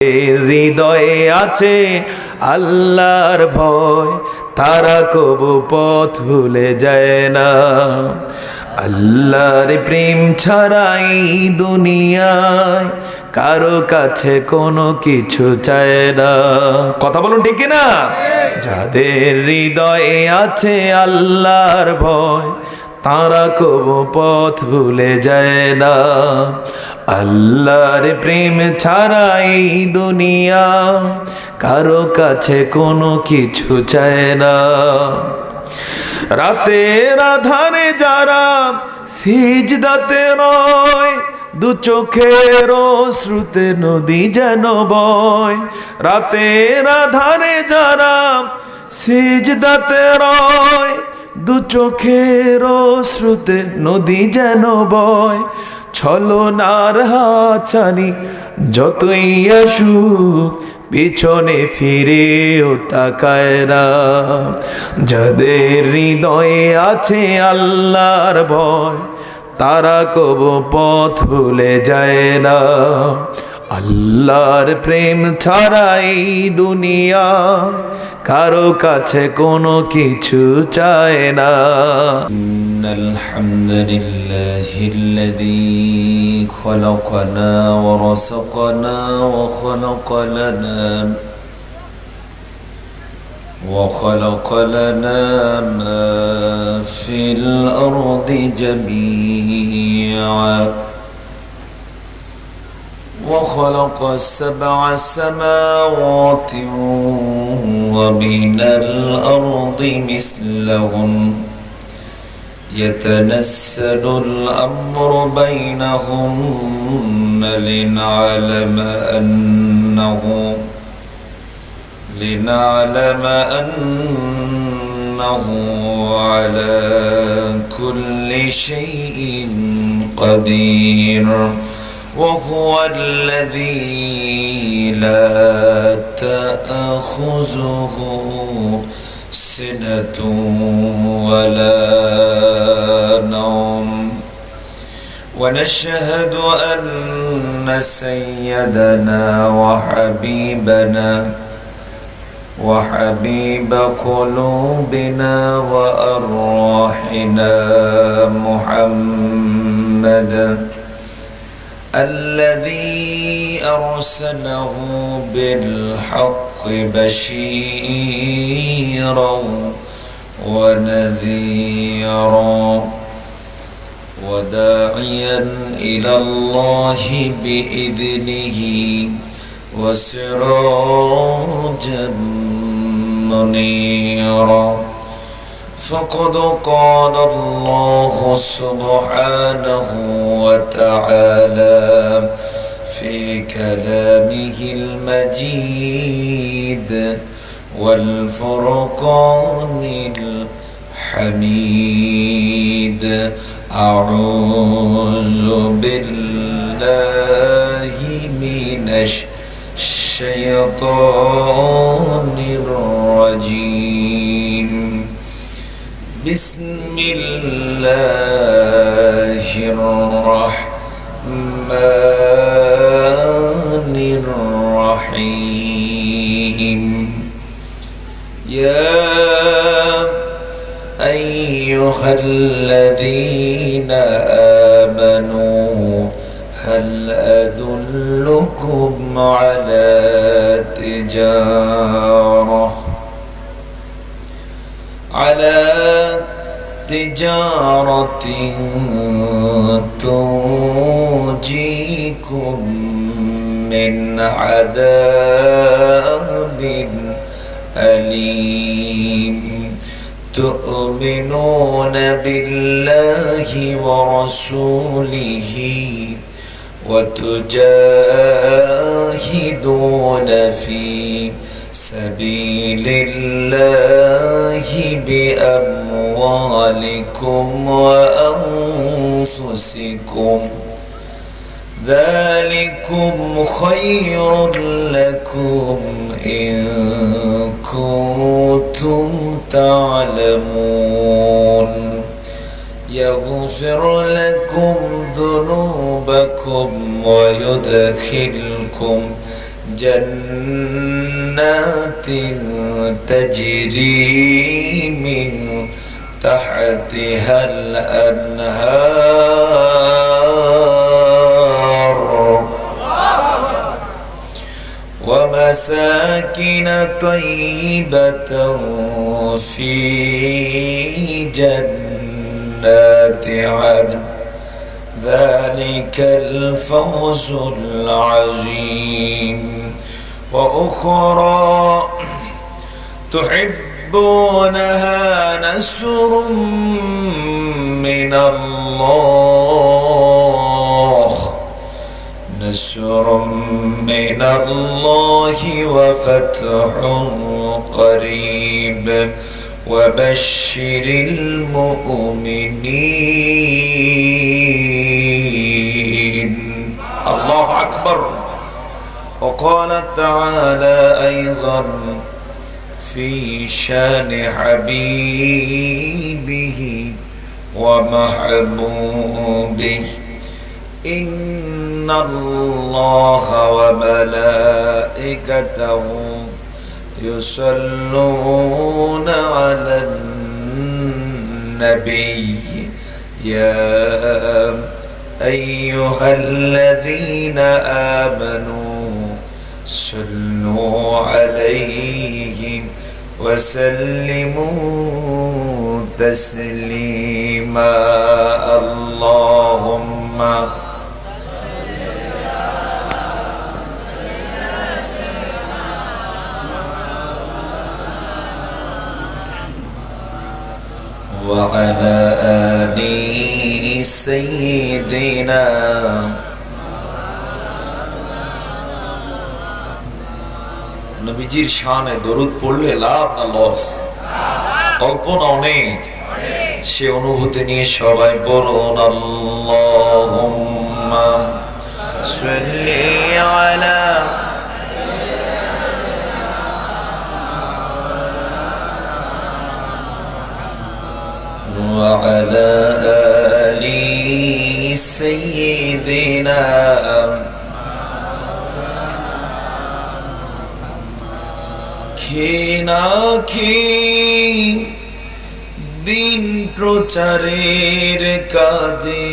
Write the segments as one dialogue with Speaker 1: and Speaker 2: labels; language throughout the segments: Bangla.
Speaker 1: হৃদয়ে আছে আল্লাহর ভয়, তারা কবু পথ ভুলে যায় না। আল্লাহর প্রেম ছাড়াই দুনিয়ায় কারো কাছে কোনো কিছু চায় না। কথা বলুন ঠিক কিনা? যাদের হৃদয়ে আছে আল্লাহর ভয়, তারা কবু পথ ভুলে যায় না। আল্লাহর প্রেম ছাড়াই দুনিয়া কারো কাছে কোনো কিছু চায় না। রাতের আধারে যারা সিজদাতে রয়, দু চোখের শ্রুতে নদী যেন বয়। রাতের আধারে যারা সিজদাতে রয়, দু চোখের শ্রুতে নদী যেন বয়। ছলনার হাতছানি যতই আসুক, পিছনে ফিরেও তাকায় না। যাদের হৃদয়ে আছে আল্লাহর ভয়, তারা কবু পথ ভুলে যায় না। আল্লাহর প্রেম ছাড়াই দুনিয়া কারো কাছে কোনো কিছু চায় না।
Speaker 2: ইন্নাল হামদুলিল্লাহিল্লাযী খলাকানা ওয়া রাযাকানা ওয়া খালাকা লানা মা ফিল আরদি জামিআ وخلق السبع سماوات ومن الأرض مثلهن يتنزل الأمر بينهن لنعلم أنه على كل شيء قدير وهو الذي لا تأخذه سنة ولا نوم ونشهد أن سيدنا وحبيب قلوبنا وأرواحنا محمد الذي أرسله بالحق بشيرا ونذيرا وداعيا إلى الله بإذنه وسراجا منيرا فقد قال الله سبحانه وتعالى في كلامه المجيد والفرقان الحميد أعوذ بالله من الشيطان الرجيم بسم الله الرحمن الرحيم يا أيها الذين آمنوا هل أدلكم على تجارة تنجيكم من عذاب أليم تؤمنون بالله ورسوله وتجاهدون في سبيل الله بأموالكم وأنفسكم ذلكم خير لكم إن كنتم تعلمون يغفر لكم ذنوبكم ويدخلكم جنات تجري من تحتها الأنهار ومساكن طيبة في جنات عدن ذلك الفوز العظيم وأخرى تحبونها نصر من الله وفتح قريب وبشر المؤمنين الله أكبر وقال تعالى أيضا في شان حبيبه ومحبوبه إن الله وملائكته يصلون على النبي يا أيها الذين آمنوا صلوا عليه وسلموا تسليما اللهم وعلى آل سيدنا নবীজির শানে দরুদ পড়লে লাভ না লস? অল্প না অনেক? সে অনুভূতি নিয়ে সবাই বলুন আল্লাহুম্মা সাল্লি আলা وعلى آل سيدنا নাকি দিন প্রচারের কাজে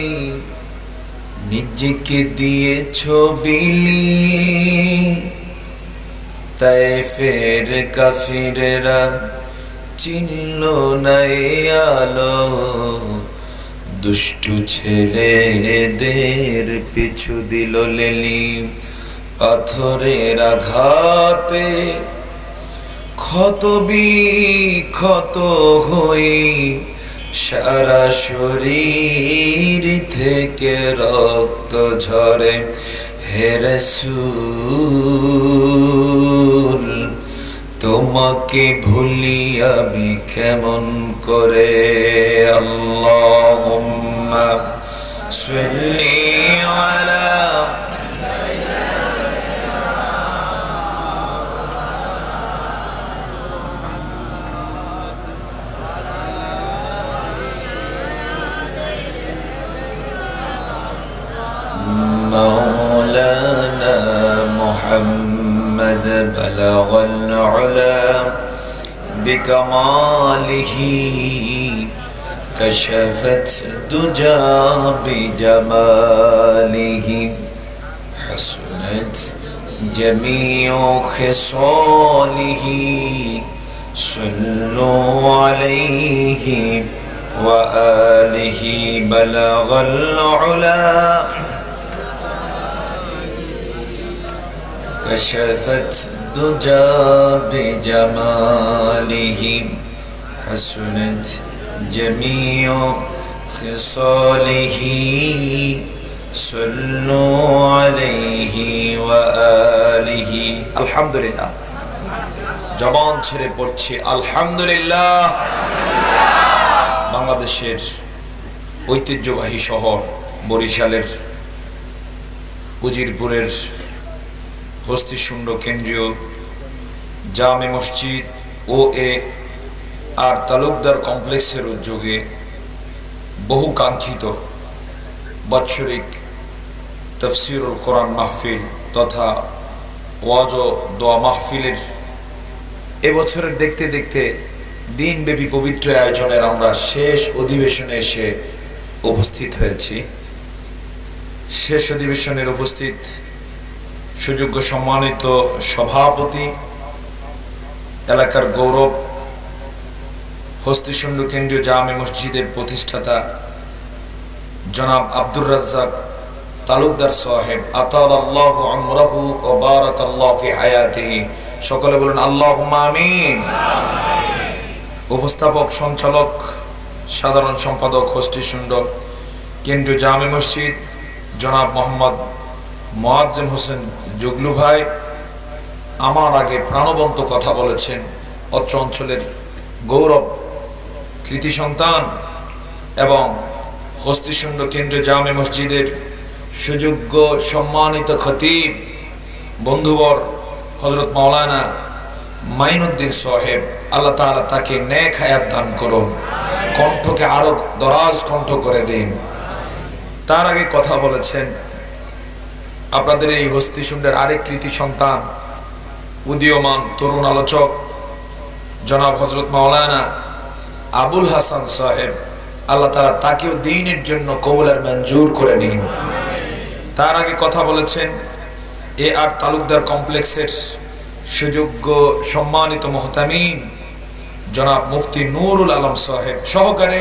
Speaker 2: নিজেকে দিয়েছ বিলিয়ে তায়েফের কাফিরেরা চিনল না আলো দুষ্টু ছেলেদের পিছু দিল লেলি পাথরের আঘাতে ক্ষত বিক্ষত হয়ে সারা শরীর থেকে রক্ত ঝরে হে রাসূল তোমাকে ভুলি আমি কেমন করে আল্লাহুম্মা সাল্লি আলা مولانا محمد بلغ العلا بكماله كشفت دجى بجماله حسنت جميع خصاله صلوا عليه وآله بلغ العلا كشفت دجى بجماله حسنت جميع خصاله صلوا عليه وآله الحمد لله জবান ছেড়ে পড়ছি আলহামদুলিল্লাহ। বাংলাদেশের ঐতিহ্যবাহী শহর বরিশালের উজিরপুরের হস্তিশুণ্ড কেন্দ্রীয় জামে মসজিদ ও আর তালুকদার কমপ্লেক্সের উদ্যোগে বহু কাঙ্ক্ষিত বাৎসরিক তাফসীরুল কোরআন মাহফিল তথা ওয়াজ ও দোয়া মাহফিলের এবছরের দেখতে দেখতে দিনব্যাপী পবিত্র আয়োজনের আমরা শেষ অধিবেশনে এসে উপস্থিত হয়েছি। শেষ অধিবেশনের উপস্থিত সুযোগ্য সম্মানিত সভাপতি, এলাকার গৌরব, হস্তিশুণ্ড কেন্দ্রীয় জামে মসজিদের প্রতিষ্ঠাতা জনাব আব্দুর রাজ্জাক তালুকদার সাহেব, আতালাল্লাহু আমরাহু ওয়া বারাকাল্লাহু ফি হায়াতিহি। সকলে বলুন আল্লাহুম্মা আমিন। উপস্থাপক, সঞ্চালক, সাধারণ সম্পাদক হস্তিশুণ্ড কেন্দ্রীয় জামে মসজিদ জনাব মোহাম্মদ মুয়াজ্জেম হোসেন জুগলু ভাই আমার আগে প্রাণবন্ত কথা বলেছেন। অত্র অঞ্চলের গৌরব, কৃতি সন্তান এবং হস্তিশুণ্ড কেন্দ্রীয় জামে মসজিদের সুযোগ্য সম্মানিত খতিব বন্ধুবর হযরত মাওলানা মাইনুদ্দিন সাহেব, আল্লাহ তাআলা তাকে নেক হায়াত দান করুন, কণ্ঠকে আরো দরাজ কণ্ঠ করে দিন। তার আগে কথা বলেছেন আপনাদের এই হস্তিশুণ্ডের আরেক কৃতি সন্তান, উদীয়মান তরুণ আলোচক জনাব হযরত মাওলানা আবুল হাসান সাহেব, আল্লাহ তাআলা তাকেও দ্বীনের জন্য কবুল আর মঞ্জুর করে নিন। তার আগে কথা বলেছেন এ আর তালুকদার কমপ্লেক্সের সুযোগ্য সম্মানিত মুহতামিম জনাব মুফতি নুরুল আলম সাহেব, সহকারে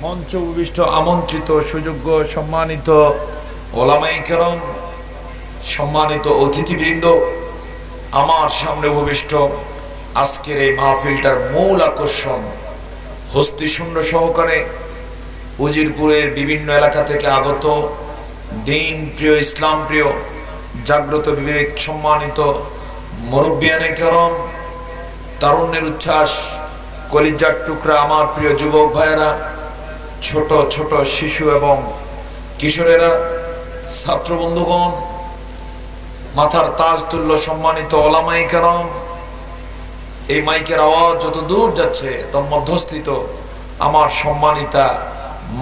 Speaker 2: মঞ্চ উপবিষ্ট আমন্ত্রিত সুযোগ্য সম্মানিত ওলামায়ে কেরাম, সম্মানিত অতিথিবৃন্দ, আমার সামনে উপবিষ্ট আজকের এই মাহফিলটার মূল আকর্ষণ হস্তিশুণ্ড সহকারে উজিরপুরের বিভিন্ন এলাকা থেকে আগত দিন প্রিয়, ইসলাম প্রিয়, জাগ্রত বিবেক সম্মানিত মুরব্বিয়ানে কেরাম, তারুণ্যের উচ্ছ্বাস, কলিজার টুকরা আমার প্রিয় যুবক ভাইয়েরা, ছোট ছোট শিশু এবং কিশোরেরা, ছাত্র বন্ধুগণ, মাথার তাজ তুল্য সম্মানিত ওলামায়ে কেরাম, এই মাইকের আওয়াজ যত দূর যাচ্ছে তম মধ্যস্থিত আমার সম্মানিতা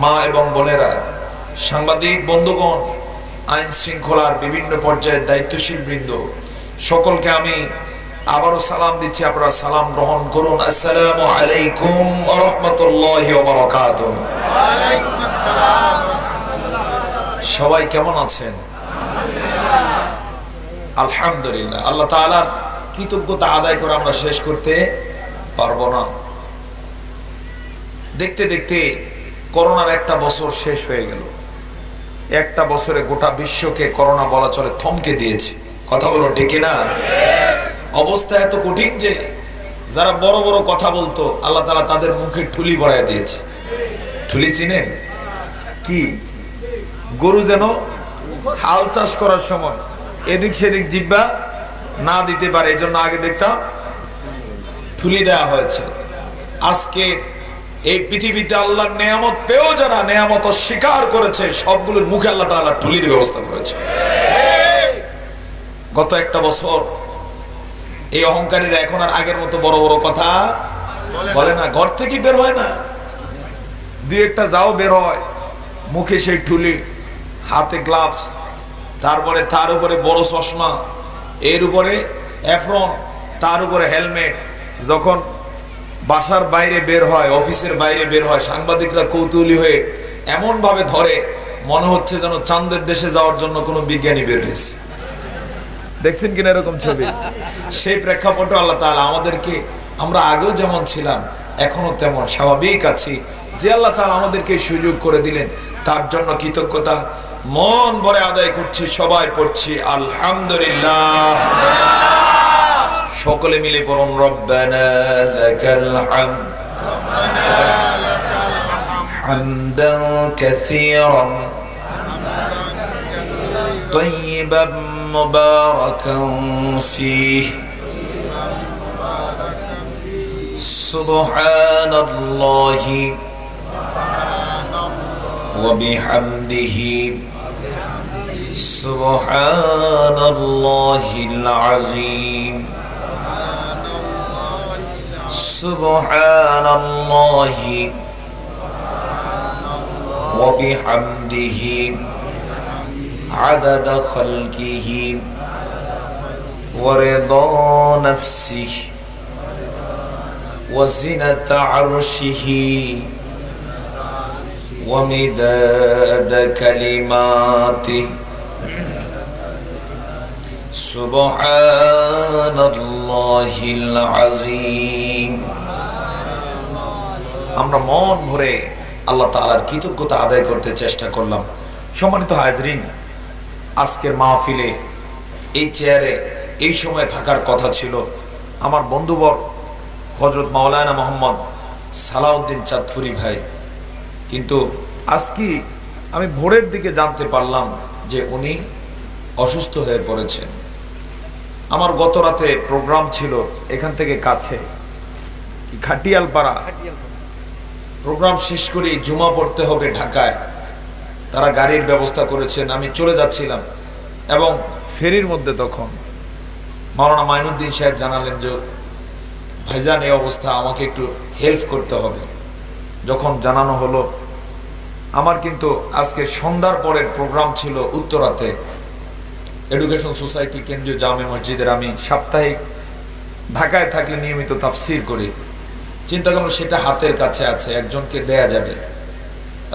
Speaker 2: মা এবং বোনেরা, সাংবাদিক বন্ধুগণ, আইন শৃঙ্খলার বিভিন্ন পর্যায়ের দায়িত্বশীল বৃন্দ, সকলকে আমি আবারও সালাম দিচ্ছি। আপনারা সালাম গ্রহণ করুন। আসসালামু আলাইকুম ওয়া রাহমাতুল্লাহি ওয়া বারাকাতুহু। সবাই কেমন আছেন? আলহামদুলিল্লাহ। আল্লাহ তাআলার কৃতজ্ঞতা আদায় করে আমরা শেষ করতে পারবো না। দেখতে দেখতে করোনার একটা বছর শেষ হয়ে গেল। একটা বছরে গোটা বিশ্বকে করোনা বলা চলে থমকে দিয়েছে। কথা বলুন ঠিক না? অবস্থা এত কঠিন যে যারা বড় বড় কথা বলতো আল্লাহ তাআলা তাদের মুখে ঠুলি ভরায় দিয়েছে। ঠুলি চিনেন? কি? গরু যেন হাল চাষ করার সময় এদিক সেদিক জিব্বা না দিতে পারে, এই জন্য আগে দেখতাম ঠুলি দেওয়া হয়েছে। আজকে এই পৃথিবীতে আল্লাহর নেয়ামত পেয়েও যারা নেয়ামত অস্বীকার করেছে সবগুলোর মুখে আল্লাহ তাআলা ঠুলির ব্যবস্থা করেছে। গত একটা বছর এই অহংকারীরা এখন আর আগের মতো বড় বড় কথা বলে না, ঘর থেকে বের হয় না, দুই একটা যাও বের হয়, মুখে সেই ঠুলি, হাতে গ্লাভস, তারপরে তার উপরে বড় চশমা, এর উপরে এফরন, তার উপরে হেলমেট। যখন বাসার বাইরে বের হয়, অফিসের বাইরে বের হয়, সাংবাদিকরা কৌতূহলী হয়ে এমন ভাবে ধরে মনে হচ্ছে যেন চাঁদের দেশে যাওয়ার জন্য কোনো বিজ্ঞানী বের হয়েছে। দেখছেন কিনা এরকম ছবি? সেই প্রেক্ষাপটে আল্লাহ তাআলা আমাদেরকে, আমরা আগেও যেমন ছিলাম এখনো তেমন স্বাভাবিক আছি, যে আল্লাহ তাআলা আমাদেরকে সুযোগ করে দিলেন তার জন্য কৃতজ্ঞতা মন ভরে আদায় করছি। সবাই পড়ছি আলহামদুলিল্লাহ। সকলে মিলে পড়ুন রব্বানা লাকাল হামদ হামদান কাসীরান তাইয়িবান মুবারাকান ফীহি সুবহানাল্লাহি ওয়া বিহামদিহি সুবহানাল্লাহিল আযীম সুবহানাল্লাহি ওয়া বিহামদিহি আদাদা খালকিহি ورضا نفسه وزنة عرشه ومداد كلماته سبحان الله العظيم। আমরা মন ভরে আল্লাহ তাআলার কৃতজ্ঞতা আদায় করতে চেষ্টা করলাম। সম্মানিত হাজরিন, আজকের মাহফিলে এই চেয়ারে এই সময় থাকার কথা ছিল আমার বন্ধুবর হযরত মাওলানা মোহাম্মদ সালাউদ্দিন চাঁদপুরি ভাই, কিন্তু আজকে আমি ভোরের দিকে জানতে পারলাম যে উনি অসুস্থ হয়ে পড়েছেন। আমার গত রাতে প্রোগ্রাম ছিল এখান থেকে কাছে খাটিয়ালপাড়া, প্রোগ্রাম শেষ করে জুমা পড়তে হবে ঢাকায়, তারা গাড়ির ব্যবস্থা করেছেন। আমি চলে যাচ্ছিলাম এবং ফেরির মধ্যে তখন মাওলানা মাইনুদ্দিন সাহেব জানালেন যে ভাইজান এই অবস্থা, আমাকে একটু হেল্প করতে হবে। যখন জানানো হলো, আমার কিন্তু আজকে সন্ধ্যার পরের প্রোগ্রাম ছিল উত্তরাতে এডুকেশন সোসাইটি কেন্দ্রীয় জামে মসজিদের। আমি সাপ্তাহিক ঢাকায় থাকলে নিয়মিত তাফসির করি, চিন্তা করলাম সেটা হাতের কাছে আছে, একজনকে দেয়া যাবে।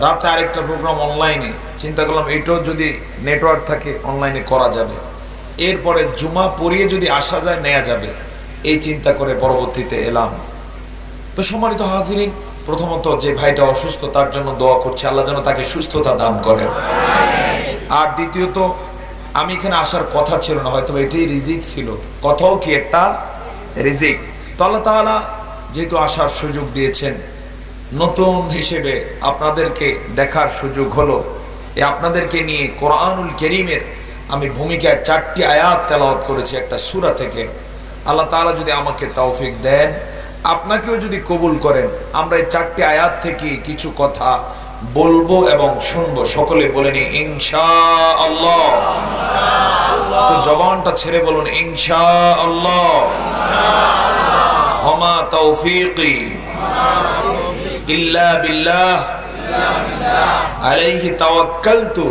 Speaker 2: রাতে আরেকটা প্রোগ্রাম অনলাইনে, চিন্তা করলাম এটাও যদি নেটওয়ার্ক থাকে অনলাইনে করা যাবে। এরপরে জুমা পড়িয়ে যদি আসা যায় নেওয়া যাবে, এই চিন্তা করে পরবর্তীতে এলাম। তো সম্মানিত হাজিরিন, প্রথমত যে ভাইটা অসুস্থ তার জন্য দোয়া করছি, আল্লাহ যেন তাকে সুস্থতা দান করেন। আর দ্বিতীয়ত আমি এখানে আসার কথা ছিল না, হয়তো এটাই রিজিক ছিল, কথাও কি একটা রিজিক। তো আল্লাহ তাআলা যেহেতু আসার সুযোগ দিয়েছেন, নতুন হিসেবে আপনাদেরকে দেখার সুযোগ হলো। আপনাদেরকে নিয়ে কোরআনুল কারীমের আমি ভূমিকায় 4টি আয়াত তেলাওয়াত করেছি একটা সূরা থেকে। আল্লাহ তাআলা যদি আমাকে তৌফিক দেন, আপনাকেও যদি কবুল করেন, আমরা এই 4টি আয়াত থেকে কিছু কথা বলবো এবং শুনবো। সকলে বলেন ইনশাআল্লাহ। তো জবানটা ছেড়ে বলুন ইনশাআল্লাহ। ওমা তৌফিকি ইল্লা বিল্লাহ আলাইহি তাওয়াক্কালতু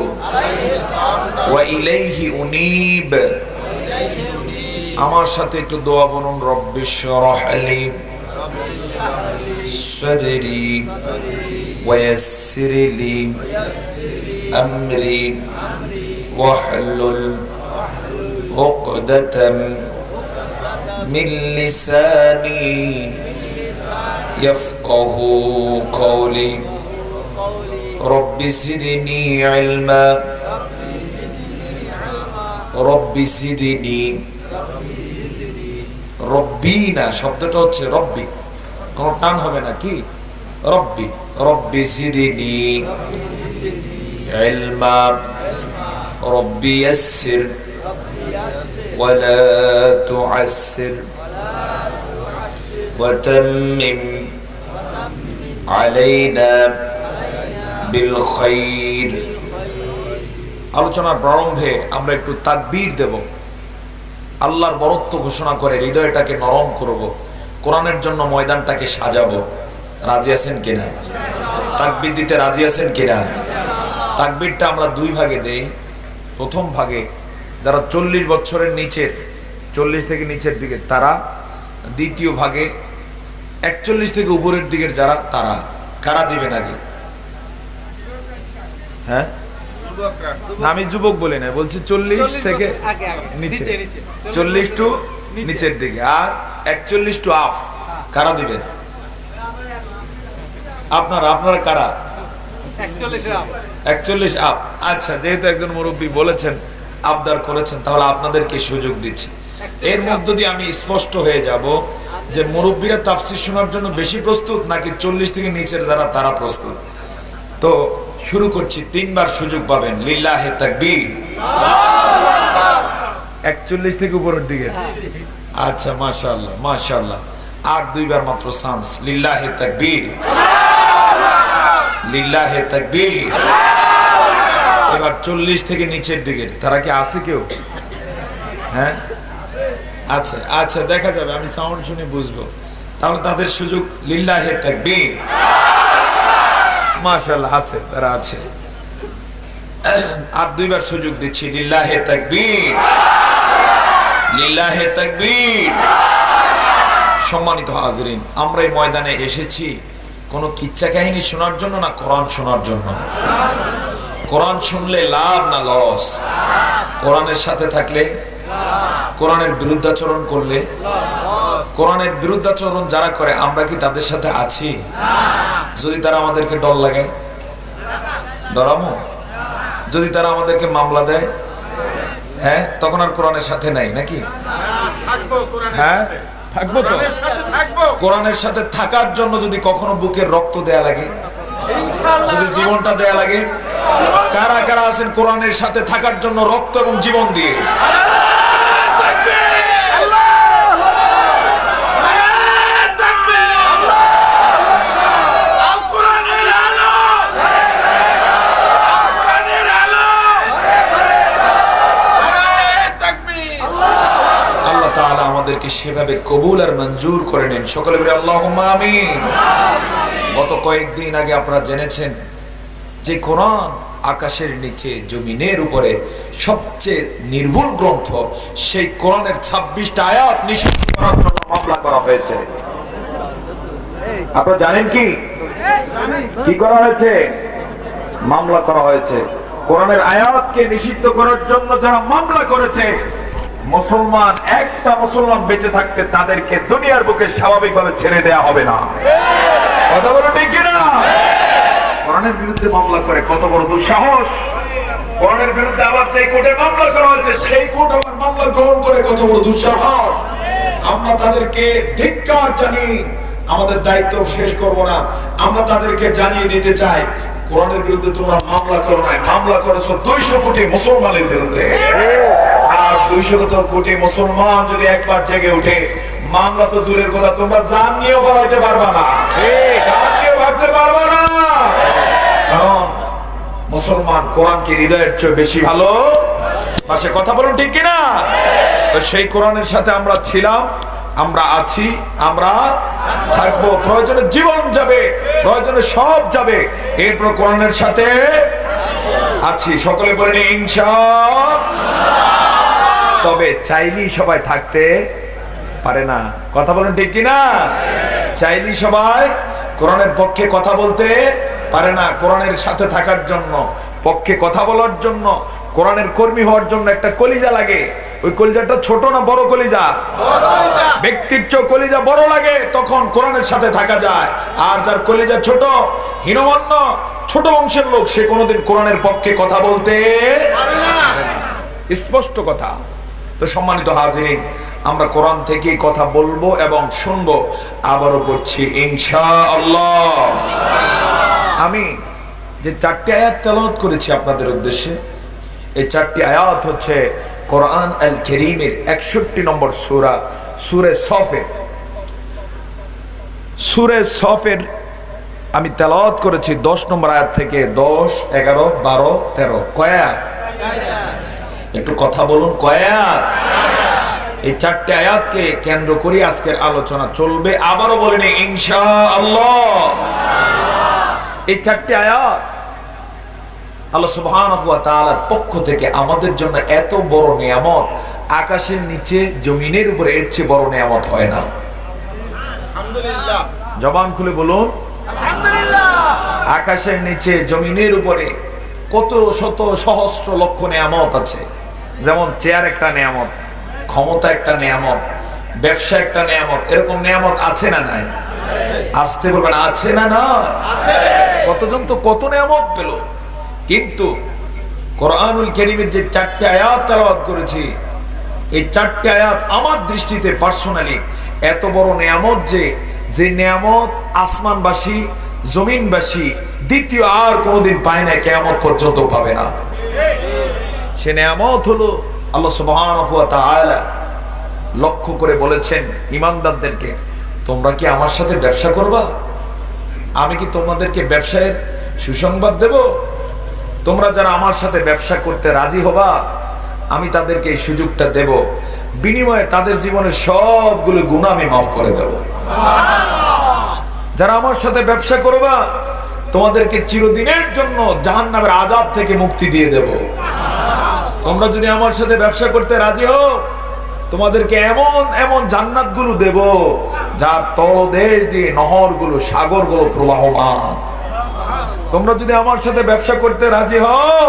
Speaker 2: ওয়া ইলাইহি উনীব। আমার সাথে একটু দোয়া বলুন, রব্বিশরাহ লি সাদরি ওয়া ইয়াসসির লি আমরি ওয়াহলুল উকদাতাম মিন লিসানি ইয়াফকাহু কওলি রব্বি জিদনি ইলমা রব্বি জিদনি। রব্বি না, শব্দটা হচ্ছে রব্বি, কোন টান হবে না, কি রব্বি। রব্বি জিদনি ইলমা রব্বি ইয়াসসির ওয়া লা তুআসসির ওয়া তাম্মিম আলাইনা বিল খাইর। আলোচনার প্রারম্ভে আমরা একটু তাকবীর দেব, আল্লাহর বরত্ব ঘোষণা করে হৃদয়টাকে নরম করব, কোরআনের জন্য ময়দানটাকে সাজাবো। রাজি আছেন কিনা? তাকবীর দিতে রাজি আছেন কিনা? তাকবীরটা আমরা 2 ভাগে দেই। প্রথম ভাগে যারা 40 বছরের নিচের, 40 থেকে নিচের দিকে তারা, দ্বিতীয় ভাগে 41 থেকে উপরের দিকের যারা, তারা। কারা দিবেন আগে? হ্যাঁ, আমি যুবক বলি না, বলছি 40 থেকে নিচে, 40 টু নিচের দিকে, আর 41 টু আপ। কারা দিবেন? আপনারা কারা? 41 আপ। আচ্ছা, যেহেতু একজন মুরব্বী বলেছেন, আবদার করেছেন, তাহলে আপনাদেরকে সুযোগ দিচ্ছি। এর মধ্য দিয়ে আমি স্পষ্ট হয়ে যাব যে মুরব্বীরা তাফসীর শোনার জন্য বেশি প্রস্তুত নাকি 40 থেকে নিচের যারা তারা প্রস্তুত। তো শুরু করছি, 3 বার সুযোগ পাবেন। লিল্লাহি তাকবীর। 41 থেকে উপরের দিকে। আচ্ছা, মাশাআল্লাহ মাশাআল্লাহ। আর 2 বার মাত্র চান্স। লিল্লাহি তাকবীর, লিল্লাহি তাকবীর। এবার 40 থেকে নিচের দিকে তারা কি আছে কেউ? হ্যাঁ, আচ্ছা আচ্ছা, দেখা যাবে, আমি সাউন্ড শুনে বুঝবো। তাহলে তাদের সুযোগ। লিল্লাহি তাকবীর। মাশাআল্লাহ, আছে, তারা আছে। আর 2 বার সুযোগ দিচ্ছি। লিল্লাহি তাকবীর, লিল্লাহে তাকবীর। সম্মানিত হাজরিন, আমরা এই ময়দানে এসেছি কোনো কিচ্ছা কাহিনী শোনার জন্য না, কোরআন শোনার জন্য। কোরআন শুনলে লাভ না লস? কোরআনের সাথে থাকলে, কোরআনের বিরুদ্ধাচরণ করলে, কোরআনের বিরুদ্ধাচরণ যারা করে আমরা কি তাদের সাথে আছি? যদি তারা আমাদেরকে ডর লাগে, ডরামো? যদি তারা আমাদেরকে মামলা দেয়, হ্যাঁ, তখন আর কোরআনের সাথে নাই নাকি? হ্যাঁ, থাকবো তো। কোরআনের সাথে থাকার জন্য যদি কখনো বুকের রক্ত দেয়া লাগে, যদি জীবনটা দেয়া লাগে, কারা কারা আছেন কোরআনের সাথে থাকার জন্য রক্ত এবং জীবন দিয়ে? আমাদেরকে সেভাবে কবুল আর মঞ্জুর করে নেন, সকলে বলে আল্লাহুম্মা আমিন। গত কয়েকদিন আগে আপনারা জেনেছেন যে কোরআন আকাশের নিচে জমিনের উপরে সবচেয়ে নির্ভুল গ্রন্থ, সেই কোরআনের 26টা আয়াত নিষিদ্ধ করার জন্য মামলা করা হয়েছে। আপনারা জানেন কি কি করা হয়েছে? মামলা করা হয়েছে। কোরআনের আয়াতকে নিষিদ্ধ করার জন্য যারা মামলা করেছে, মুসলমান, একটা মুসলমান বেঁচে থাকতে তাদেরকে দুনিয়ার বুকে স্বাভাবিকভাবে ছেড়ে দেয়া হবে না। কথা বলো ঠিক কিনা? কোরআনের বিরুদ্ধে মামলা করে কত বড় দুঃসাহস! কোরআনের বিরুদ্ধে আবার যে কোর্টে মামলা করা হয়েছে, সেই কোর্ট আবার মামলা গ্রহণ করে কত বড় দুঃসাহস! আমরা তাদেরকে ধিক্কার জানিয়ে আমাদের দায়িত্ব শেষ করব না। আমরা তাদেরকে জানিয়ে দিতে চাই, কোরআনের বিরুদ্ধে তোমরা মামলা করো নাই, মামলা করেছো 200 কোটি মুসলমানের বিরুদ্ধে। আর 200 কোটি মুসলমান যদি একবার জেগে উঠে, মামলা তো দূরের কথা, তোমরা জান নিয়েও বাড়াইতে পারবা না, জান নিয়েও ভাবতে পারবা না। কারণ মুসলমান কোরআনকে হৃদয়ের চেয়ে বেশি ভালো বাসে। কথা বলুন ঠিক কিনা? তো সেই কোরআনের সাথে আমরা ছিলাম, আমরা আছি, আমরা থাকবো। প্রয়োজনে জীবন যাবে, প্রয়োজনে সব যাবে, এরপর কোরআনের সাথে আছি। সকলে বলেন ইনশাআল্লাহ। তবে চাইলেই সবাই থাকতে পারে না। কথা বলেন ঠিক কিনা? চাইলেই সবাই কোরআনের পক্ষে কথা বলতে পারে না। কোরআনের সাথে থাকার জন্য, পক্ষে কথা বলার জন্য, কোরআনের কর্মী হওয়ার জন্য একটা কলিজা লাগে। ওই কলিজাটা ছোট না বড় কলিজা? ব্যক্তির চেয়ে কলিজা বড় লাগে, তখন কোরআনের সাথে থাকা যায়। আর যার কলিজা ছোট, হীনমন্য, ছোট বংশের লোক, সে কোনোদিন কোরআনের পক্ষে কথা বলতে পারে না। স্পষ্ট কথা। তো সম্মানিত হাজিরিন, আমরা কোরআন থেকে কথা বলবো এবং শুনবো। আবারও পড়ছি ইনশাআল্লাহ। আমি যে 4টি আয়াত তেলাওয়াত করেছি আপনাদের উদ্দেশ্যে, এই 4টি আয়াত হচ্ছে কোরআন আল কারীমের 61 নম্বর সূরা, সূরা সফের। সূরা সফের আমি তেলাওয়াত করেছি 10 নম্বর আয়াত থেকে 10, 11, 12, 13। কয় আয়াত? একটু কথা বলুন, কয় আয়াত? এই 4টি আয়াতকে কেন্দ্র করে আজকের আলোচনা চলবে। আবারও বলেন ইনশাআল্লাহ। এই 4টি আয়াত আল্লাহ সুবহানাহু ওয়া তাআলার পক্ষ থেকে আমাদের জন্য এত বড় নিয়ামত, আকাশের নিচে জমিনের উপরে এর চেয়ে বড় নিয়ামত হয় না। আলহামদুলিল্লাহ। জবান খুলে বলুন আলহামদুলিল্লাহ। আকাশের নিচে জমিনের উপরে কত শত সহস্র লক্ষ নিয়ামত আছে। যেমন চেয়ার একটা নিয়ামত, ক্ষমতা একটা নিয়ামত, ব্যবসা একটা নিয়ামত। এরকম নিয়ামত আছে না নাই? আসতে বলবেন আছে না না? কতজন তো কত নিয়ামত পেল। কিন্তু কোরআনুল কারীমের যে 4টি আয়াত তেলাওয়াত করেছি, এই 4টি আয়াত আমার দৃষ্টিতে পার্সোনালি এত বড় নিয়ামত যে নিয়ামত আসমানবাসী, জমিনবাসী দ্বিতীয় আর কোনোদিন পায় না, কিয়ামত পর্যন্ত পাবে না। সে নিয়ামত হলো আল্লাহ সুবহানাহু ওয়া তাআলা লক্ষ্য করে বলেছেন ঈমানদারদেরকে, তোমরা কি আমার সাথে ব্যবসা করবা? আমি কি তোমাদেরকে ব্যবসায়ের সুসংবাদ দেব? তোমরা যারা আমার সাথে ব্যবসা করতে রাজি হবা, আমি তাদেরকে এই সুযোগটা দেব। বিনিময়ে তাদের জীবনের সবগুলো গুনাহ আমি মাফ করে দেব। যারা আমার সাথে ব্যবসা করবা, তোমাদেরকে চিরদিনের জন্য জাহান্নামের আযাব থেকে মুক্তি দিয়ে দেব। তোমরা যদি আমার সাথে ব্যবসা করতে রাজি হও, তোমাদেরকে এমন এমন জান্নাতগুলো দেব যার তলদেশ দিয়ে নহরগুলো, সাগরগুলো প্রবাহমান। তোমরা যদি আমার সাথে ব্যবসা করতে রাজি হও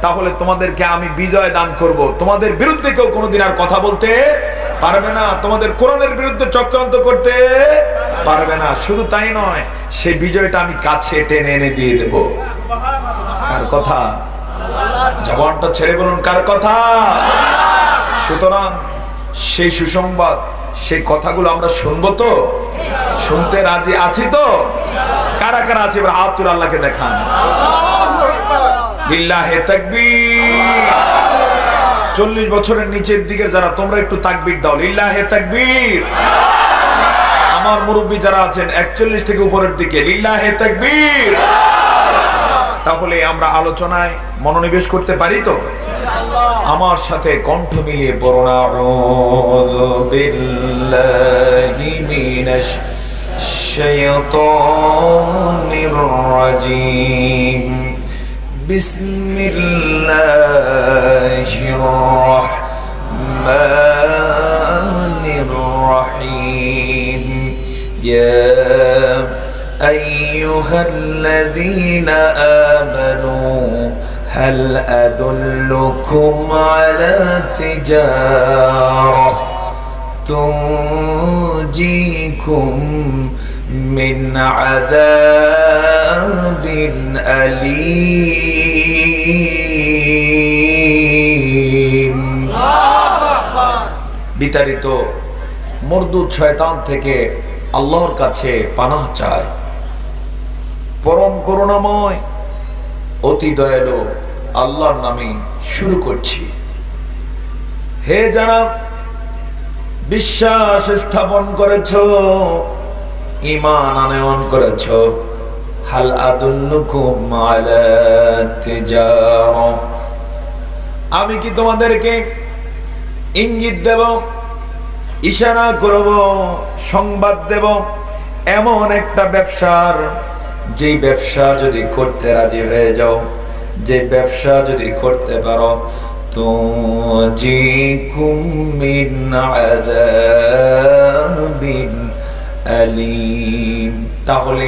Speaker 2: তাহলে তোমাদেরকে আমি বিজয় দান করব। তোমাদের বিরুদ্ধে কেউ কোনোদিন আর কথা বলতে পারবে না, তোমাদের কোরআনের বিরুদ্ধে চক্রান্ত করতে পারবে না। শুধু তাই নয়, সেই বিজয়টা আমি কাছে টেনে এনে দিয়ে দেব। কার কথা? জবানটা ছেড়ে বলুন, কার কথা? সুতরাং সেই সুসংবাদ, সেই কথাগুলো আমরা শুনবো তো? শুনতে রাজি আছি তো? কারা কারা আছে এবার হাত তুলে আল্লাহকে দেখান। লিল্লাহে তাকবীর। 40 বছরের নিচের দিকে যারা, তোমরা একটু তাকবীর দাও, লিল্লাহে তাকবীর। আমার মুরব্বী যারা আছেন 41 থেকে উপরের দিকে, লিল্লাহে তাকবীর। তাহলে আমরা আলোচনায় মনোনিবেশ করতে পারি তো? আমার সাথে কণ্ঠ মিলিয়ে পড়ুন, আউযু বিল্লাহি মিনাশ শাইতানির রাজীম, বিসমিল্লাহির রাহমানির রাহিম। ইয়া আইয়ুহাল্লাযীনা আমানু هل أدلكم على تجارة تنجيكم من عذاب أليم। বিতাড়িত মরদুদ শয়তান থেকে আল্লাহর কাছে পানাহ চায়। পরম করুণাময় অতি দয়ালু আল্লাহর নামে শুরু করছি। হে যারা বিশ্বাস স্থাপন করেছো, ঈমান আনয়ন করেছো, হাল আদুল্লুকুম আলা তিজারা, আমি কি তোমাদেরকে ইঙ্গিত দেব, ইশারা করব, সংবাদ দেব এমন একটা ব্যবসার, যেই ব্যবসা যদি করতে রাজি হয়ে যাও, যে ব্যবসা যদি করতে পারো, তুজিকুম মিন আযাবিন আলীম, তাহলে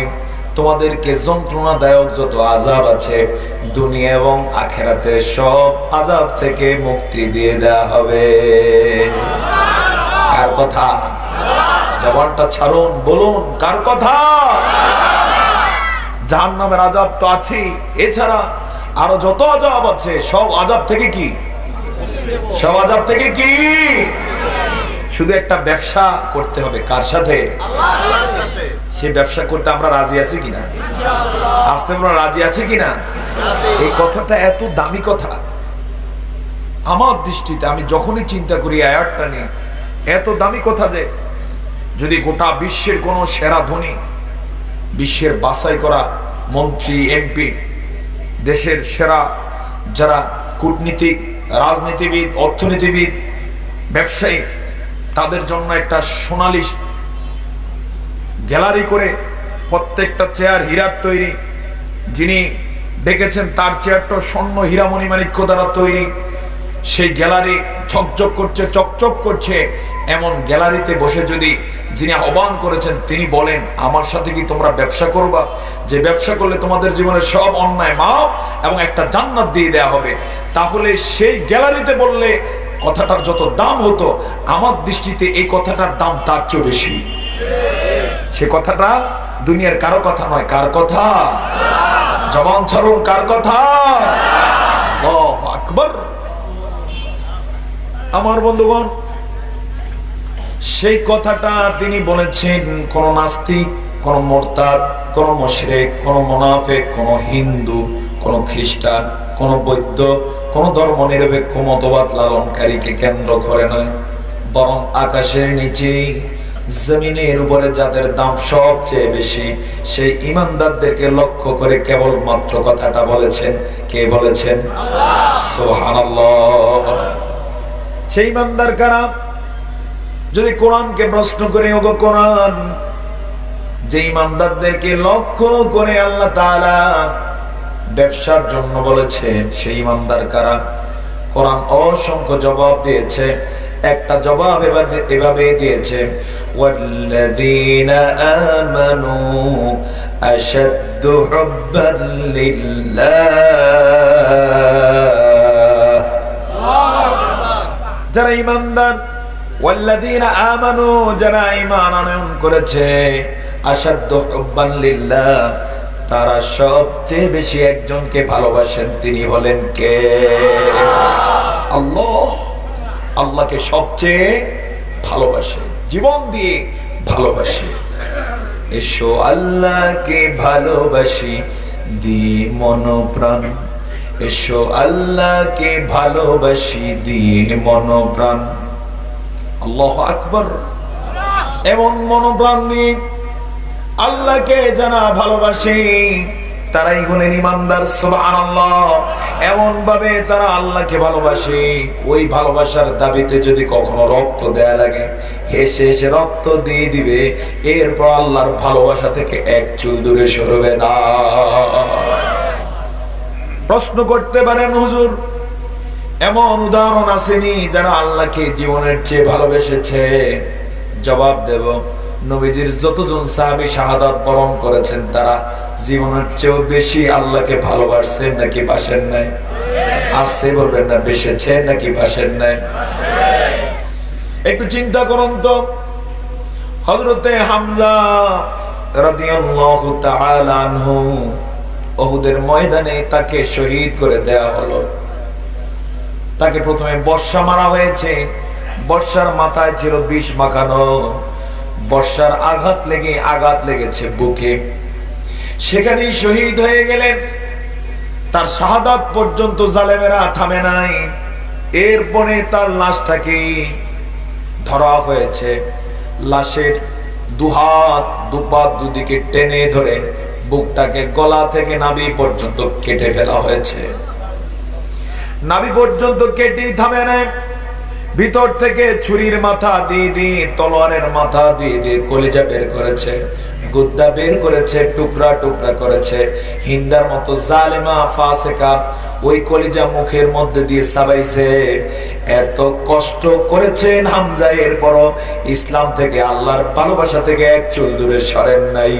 Speaker 2: তোমাদেরকে যন্ত্রণাদায়ক যত আযাব আছে দুনিয়া এবং আখিরাতে সব আযাব থেকে মুক্তি দিয়ে দেওয়া হবে। কার কথা? জবানটা ছাড়ুন, বলুন কার কথা? জাহান্নামের আযাব তো আছে, এছাড়া আরো যত আযাব আছে সব আযাব থেকে কি? সব আযাব থেকে কি? শুধু একটা ব্যবসা করতে হবে। কার সাথে? আল্লাহর সাথে। সেই ব্যবসা করতে আমরা রাজি আছি কিনা? ইনশাআল্লাহ। আসতে আমরা রাজি আছি কিনা? এই কথাটা এত দামি কথা আমার দৃষ্টিতে, আমি যখনই চিন্তা করি আয়াতটা নিয়ে, এত দামি কথা যে যদি গোটা বিশ্বের কোন সেরা ধনী, বিশ্বের বাছাই করা মন্ত্রী, এমপি, দেশের সেরা যারা কূটনীতিক, রাজনীতিবিদ, অর্থনীতিবিদ, ব্যবসায়ী, তাদের জন্য একটা সোনালী গ্যালারি করে প্রত্যেকটা চেয়ার হীরার তৈরি, যিনি দেখেছেন তার চেয়ারটা স্বর্ণ হীরামণি মাণিক্য দ্বারা তৈরি, সেই গ্যালারি ঝকঝক করছে, চকচক করছে। এমন গ্যালারিতে বসে যদি যিনি আহ্বান করেছেন তিনি বলেন আমার সাথে কি তোমরা ব্যবসা করবা, যে ব্যবসা করলে তোমাদের জীবনের সব অন্যায় মাপ এবং একটা জান্নাত দিয়ে দেয়া হবে, তাহলে সেই গ্যালারিতে বললে কথাটার যত দাম হতো, আমার দৃষ্টিতে এই কথাটার দাম তার চেয়ে বেশি। সে কথাটা দুনিয়ার কারো কথা নয়। কার কথা? জবান ছাড়ুন, কার কথা? আল্লাহু আকবার। আমার বন্ধুগণ, সেই কথাটা তিনি বলেছেন কোন নাস্তিক, কোন মুরতাদ, কোন মুশরিক, কোন মুনাফিক, কোন হিন্দু, কোন খ্রিস্টান, কোন বৌদ্ধ, কোন ধর্ম নিরপেক্ষ মতবাদ লালনকারীকে কেন্দ্র করে নয়, বরং আকাশের নিচে জমিনের উপরে যাদের দাম সবচেয়ে বেশি সেই ইমানদারদেরকে লক্ষ্য করে কেবলমাত্র কথাটা বলেছেন। কে বলেছেন? সুবহানাল্লাহ। সেই ইমানদার কারা? যদি কোরআনকে প্রশ্ন করে, ওগো কোরআন, যে ইমানদারদেরকে লক্ষ্য করে আল্লাহ তাআলা ব্যবসার জন্য বলেছেন, সেই ইমানদার কারা? কোরআন অসংখ্য জবাব দিয়েছে। একটা জবাব এভাবে দিয়েছে, ওয়াল্লাযীনা আমানু আশাদ্দু হুব্বান লিল্লাহ। যারা ঈমানদার, ওয়াল্লাযীনা আমানু, যারা ঈমান আনয়ন করেছে, আশাদ্দু হুব্বান লিল্লাহ, তারা সবচেয়ে বেশি একজনকে ভালোবাসেন। তিনি হলেন কে? আল্লাহ। আল্লাহকে সবচেয়ে ভালোবাসে, জীবন দিয়ে ভালোবাসে। এসো আল্লাহকে ভালোবাসি দিয়ে মন প্রাণ, এসো আল্লাহকে ভালোবাসি দিয়ে মন প্রাণ। আল্লাহু আকবার। এমন মন প্রাণ দিয়ে আল্লাহকে যারা ভালোবাসে তারাই হলেন ঈমানদার। সুবহানাল্লাহ। এমন ভাবে তারা আল্লাহকে ভালোবাসে, ওই ভালোবাসার দাবিতে যদি কখনো রক্ত দেয়া লাগে, হেসে হেসে রক্ত দিয়ে দিবে, এরপর আল্লাহর ভালোবাসা থেকে এক চুল দূরে সরবে না। প্রশ্ন করতে পারেন, হুজুর এমন উদাহরণ আসেনি যারা আল্লাহকে জীবনের চেয়ে ভালোবেসেছে? জবাব দেব, নবীজির যতজন সাহাবী শাহাদাত বরণ করেছেন তারা জীবনের চেয়েও বেশি আল্লাহকে ভালোবাসছেন নাকি বাসেন নাই? আসতে বলবেন না, বেসেছেন নাকি বাসেন নাই? একটু চিন্তা করুন তো। হযরতে হামজা রাদিয়াল্লাহু তাআলা আনহু, উহুদের ময়দানে তাকে শহীদ করে দেয়া হলো। তাকে প্রথমে বর্ষা মারা হয়েছে, বর্ষার মাথায় ছিল বিষ মাখানো, বর্ষার আঘাত লেগেছে বুকে, সেখানেই শহীদ হয়ে গেলেন। তার শাহাদাত পর্যন্ত জালেমেরা থামে নাই। এরপরে তার লাশটাকে ধরা হয়েছে, লাশের দুহাত দুপাত দুদিকে টেনে ধরে বুকটাকে গলা থেকে নাভি পর্যন্ত কেটে ফেলা হয়েছে। নাভি পর্যন্ত কেটেই থামে নাই। ভিতর থেকে ছুরির মাথা দিয়ে দিয়ে, তলোয়ারের মাথা দিয়ে দিয়ে কলিজা বের করেছে, গুদ্দা বের করেছে, টুকরা টুকরা করেছে। হিন্দার মতো জালেমা ফাসিকা ওই কলিজা মুখের মধ্যে দিয়ে চাবাইছে। এত কষ্ট করেছেন হামজা, এরপরও ইসলাম থেকে, আল্লাহর ভালোবাসা থেকে এক চুল দূরে সরেন নাই।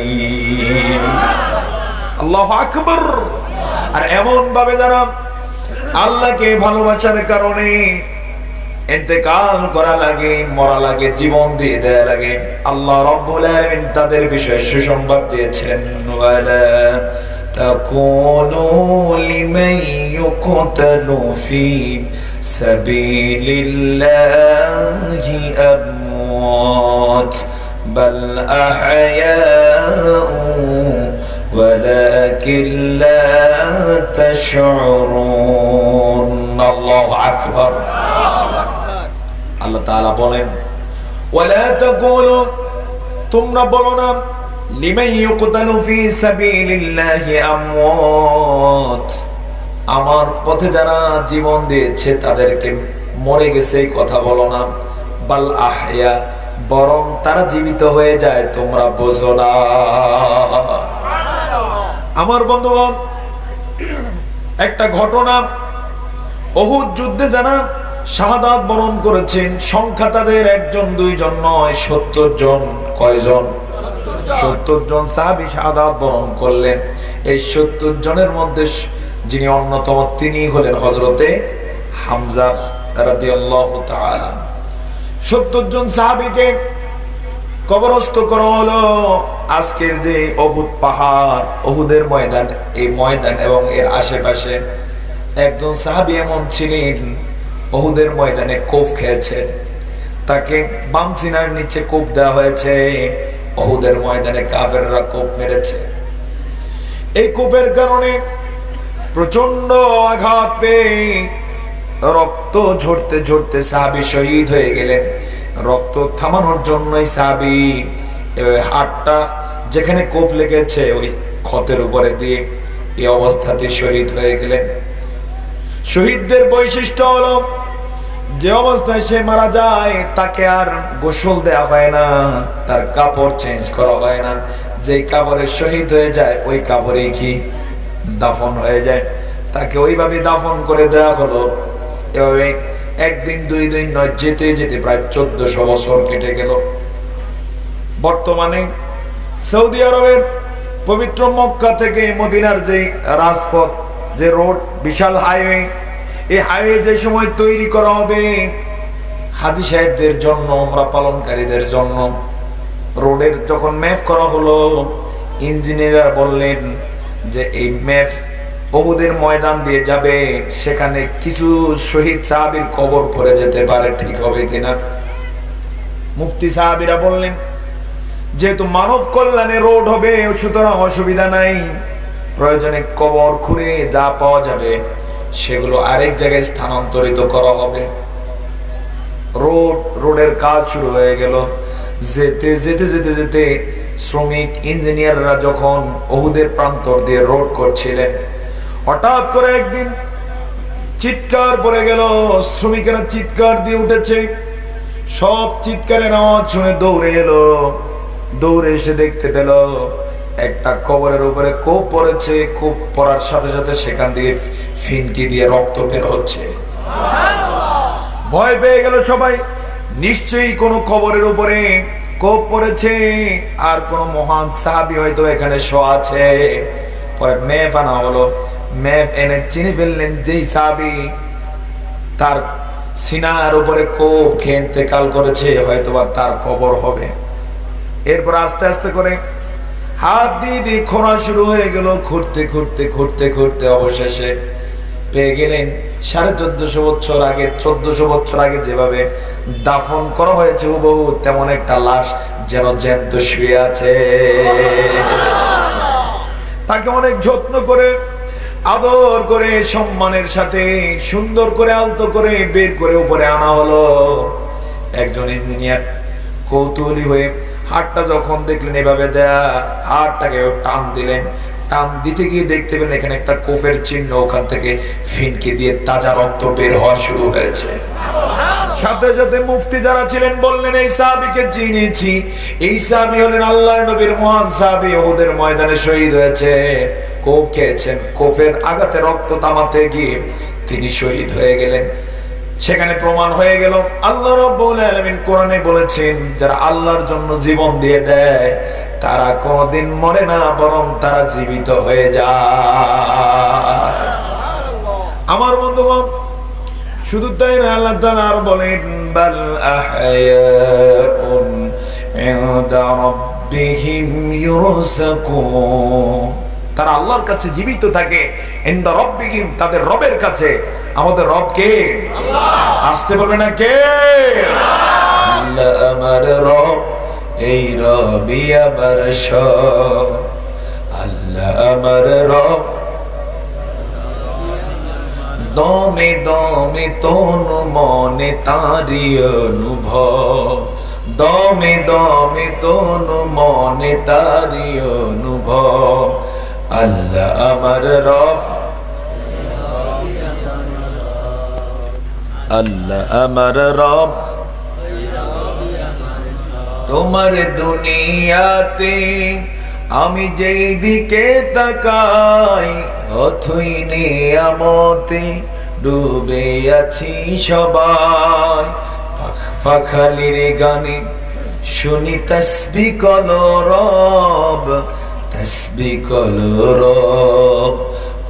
Speaker 2: আল্লাহু আকবার। আর এমন ভাবে যারা আল্লাহকে ভালোবাসার কারণে ইন্তেকাল করা লাগে, মরা লাগে, জীবন দিয়ে দেয়া লাগে, আল্লাহ রাব্বুল আলামিন তাদের বিষয়ে সুসংবাদ দিয়েছেন, ওয়ালা তাকুনু লিমান ইউকতালু ফি সাবিলিল্লাহি আমওয়াত বাল আহয়াউ ওয়ালাকিন লা তাশউরুন। আল্লাহু আকবার। আল্লাহ তাআলা বলেন, ওয়ালা তাকুলু, তোমরা বলো না, লিমান ইউকতালু ফি সাবিলিল্লাহি আমওয়াত, আমার পথে যারা জীবন দিয়েছে তাদেরকে মরে গেছে এই কথা বলো না, বাল আহয়া, বরং তারা জীবিত হয়ে যায়, তোমরা বোঝো না। আমার বন্ধুগণ, একটা ঘটনা, উহুদ যুদ্ধে যারা শাহাদাত বরণ করেছেন সংখ্যা তাদের একজন দুইজন নয়, 70 জন। কয়জন? 70 জন সাহাবী শাহাদাত বরণ করলেন। এই 70 জনের মধ্যে যিনি অন্যতম তিনি হলেন হযরতে হামজা রাদিয়াল্লাহু তাআলা। 70 জন সাহাবীকে কবরস্থ করা হলো। আজকের যে উহুদ পাহাড়, উহুদের ময়দান, এই ময়দান এবং এর আশেপাশে একজন সাহাবী এমন ছিলেন, উহুদের ময়দানে কোফ খেয়েছেন, তাকে বাম সিনার নিচে কোপ দেওয়া হয়েছে। উহুদের ময়দানে কাফেররা কোপ মেরেছে। এই কোপের কারণে প্রচন্ড আঘাত পেয়ে রক্ত ঝরতে ঝরতে সাহাবী শহীদ হয়ে গেলেন। রক্ত থামানোর জন্যই সাহাবী হাতটা যেখানে কোপ লেগেছে ওই ক্ষতের উপরে দিয়ে এই অবস্থাতে শহীদ হয়ে গেলেন। শহীদদের বৈশিষ্ট্য হলো যে অবস্থায় সে মারা যায় তাকে আর গোসল দেয়া হয় না, তার কাপড় চেঞ্জ করা হয় না। যে কাপড়ে শহীদ হয়ে যায় ওই কাপড়েই কি দাফন হয়ে যায়। তাকে ওইভাবে দাফন করে দেয়া হলো। এভাবে একদিন দুই দিন নয়, যেতে যেতে প্রায় 1400 বছর কেটে গেল। বর্তমানে সৌদি আরবের পবিত্র মক্কা থেকে মদিনার যে রাজপথ, যে রোড, বিশাল হাইওয়ে, এই হাইওয়ে যে সময় তৈরি করা হবে হাজী সাহেবদের জন্য, উমরা পালনকারীদের জন্য, রোডের যখন ম্যাপ করা হলো, ইঞ্জিনিয়ার বললেন যে এই ম্যাপ উহুদের ময়দান দিয়ে যাবে, সেখানে কিছু শহীদ সাহাবীর কবর পড়ে যেতে পারে, ঠিক হবে কিনা? মুফতি সাহাবীরা বললেন যেহেতু মানব কল্যাণে রোড হবে সুতরাং অসুবিধা নাই, প্রয়োজনে কবর খুঁড়ে যা পাওয়া যাবে সেগুলো আরেক জায়গায় স্থানান্তরিত করা হবে। রোডের কাজ শুরু হয়ে গেল। যেতে যেতে যেতে যেতে শ্রমিক ইঞ্জিনিয়াররা যখন উহুদের প্রান্তর দিয়ে রোড করছিলেন, হঠাৎ করে একদিন চিৎকার পড়ে গেল। শ্রমিকেরা চিৎকার দিয়ে উঠেছে, সব চিৎকারের আওয়াজ শুনে দৌড়ে এলো। দৌড়ে এসে দেখতে পেল একটা কবরের উপরে কোপ পড়েছে। কোপ পড়ার সাথে সাথে সেখান দিয়ে ফিনকি দিয়ে রক্ত বের হচ্ছে। ভয় পেয়ে গেল সবাই, নিশ্চয়ই কোনো কবরের উপরে কোপ পড়েছে, আর কোন মহান সাহাবী হয়তো এখানে শোয়া আছে। পরে ম্যাপ আনা হলো, ম্যাপ এনে চিনে ফেললেন যেই সাহাবী তার সিনার উপরে কোপ খেয়ে ইন্তেকাল করেছে, হয়তোবা তার কবর হবে। এরপর আস্তে আস্তে করে হাত দিয়ে দিয়ে খোঁড়া শুরু হয়ে গেল। খুঁড়তে খুঁড়তে খুঁড়তে খুঁড়তে অবশেষে পেয়ে গেলেন 1450 বছর আগে, 1400 বছর আগে যেভাবে দাফন করা হয়েছে হুবহু তেমন একটা লাশ, যেন জ্যান্ত শুয়ে আছে। তাকে অনেক যত্ন করে, আদর করে, সম্মানের সাথে সুন্দর করে আলতো করে বের করে উপরে আনা হলো। একজন ইঞ্জিনিয়ার কৌতূহলী হয়ে হাতটা যখন দেখলেন এভাবে দেয়া, হাতটাকে টান দিলেন। টান দিতে গিয়ে দেখতে পেলেন এখানে একটা কোফের চিহ্ন, ওখান থেকে ফিনকি দিয়ে তাজা রক্ত বের হওয়া শুরু হয়েছে। সাথে সাথে মুফতি যারা ছিলেন বললেন এই সাহাবীকে চিনেছি, এই সাহাবী হলেন আল্লাহর নবীর মহান সাহাবী, উহুদের ময়দানে শহীদ হয়েছে, কোফ খেয়েছেন, কোফের আঘাতে রক্ত থামাতে গিয়ে তিনি শহীদ হয়ে গেলেন। সেখানে প্রমাণ হয়ে গেল আল্লাহ রাব্বুল আলামিন কোরআনে বলেছেন যারা আল্লাহর জন্য জীবন দিয়ে দেয় তারা কোনদিন মরে না, বরং তারা জীবিত হয়ে যায়। আমার বন্ধুগণ, শুধু তাই না, আল্লাহ তাআলা আর বলেন বাল আহয়াউন ইনদা রাব্বিহিম ইউরযাকুন, তারা আল্লাহর কাছে জীবিত থাকে, ইনদা রাব্বিহিম, তাদের রবের কাছে। আমাদের রব কে? আল্লাহ। আসতে বলবে না কে? আল্লাহ আমার রব, এই রবই আমার সব। আল্লাহ আমার রব, দমে দমে তনু মনে তারি অনুভব, দমে দমে তনু মনে তারি অনুভব। আল্লাহ আমার রব, আল্লাহ আমার রব, তোমার দুনিয়াতে আমি যেই দিকে তাকাই অথই নিয়ামতে ডুবে আছি সবাই। পাখালির গানে শুনি তাসবিহ কলো রব, তাসবিহ কলো রব।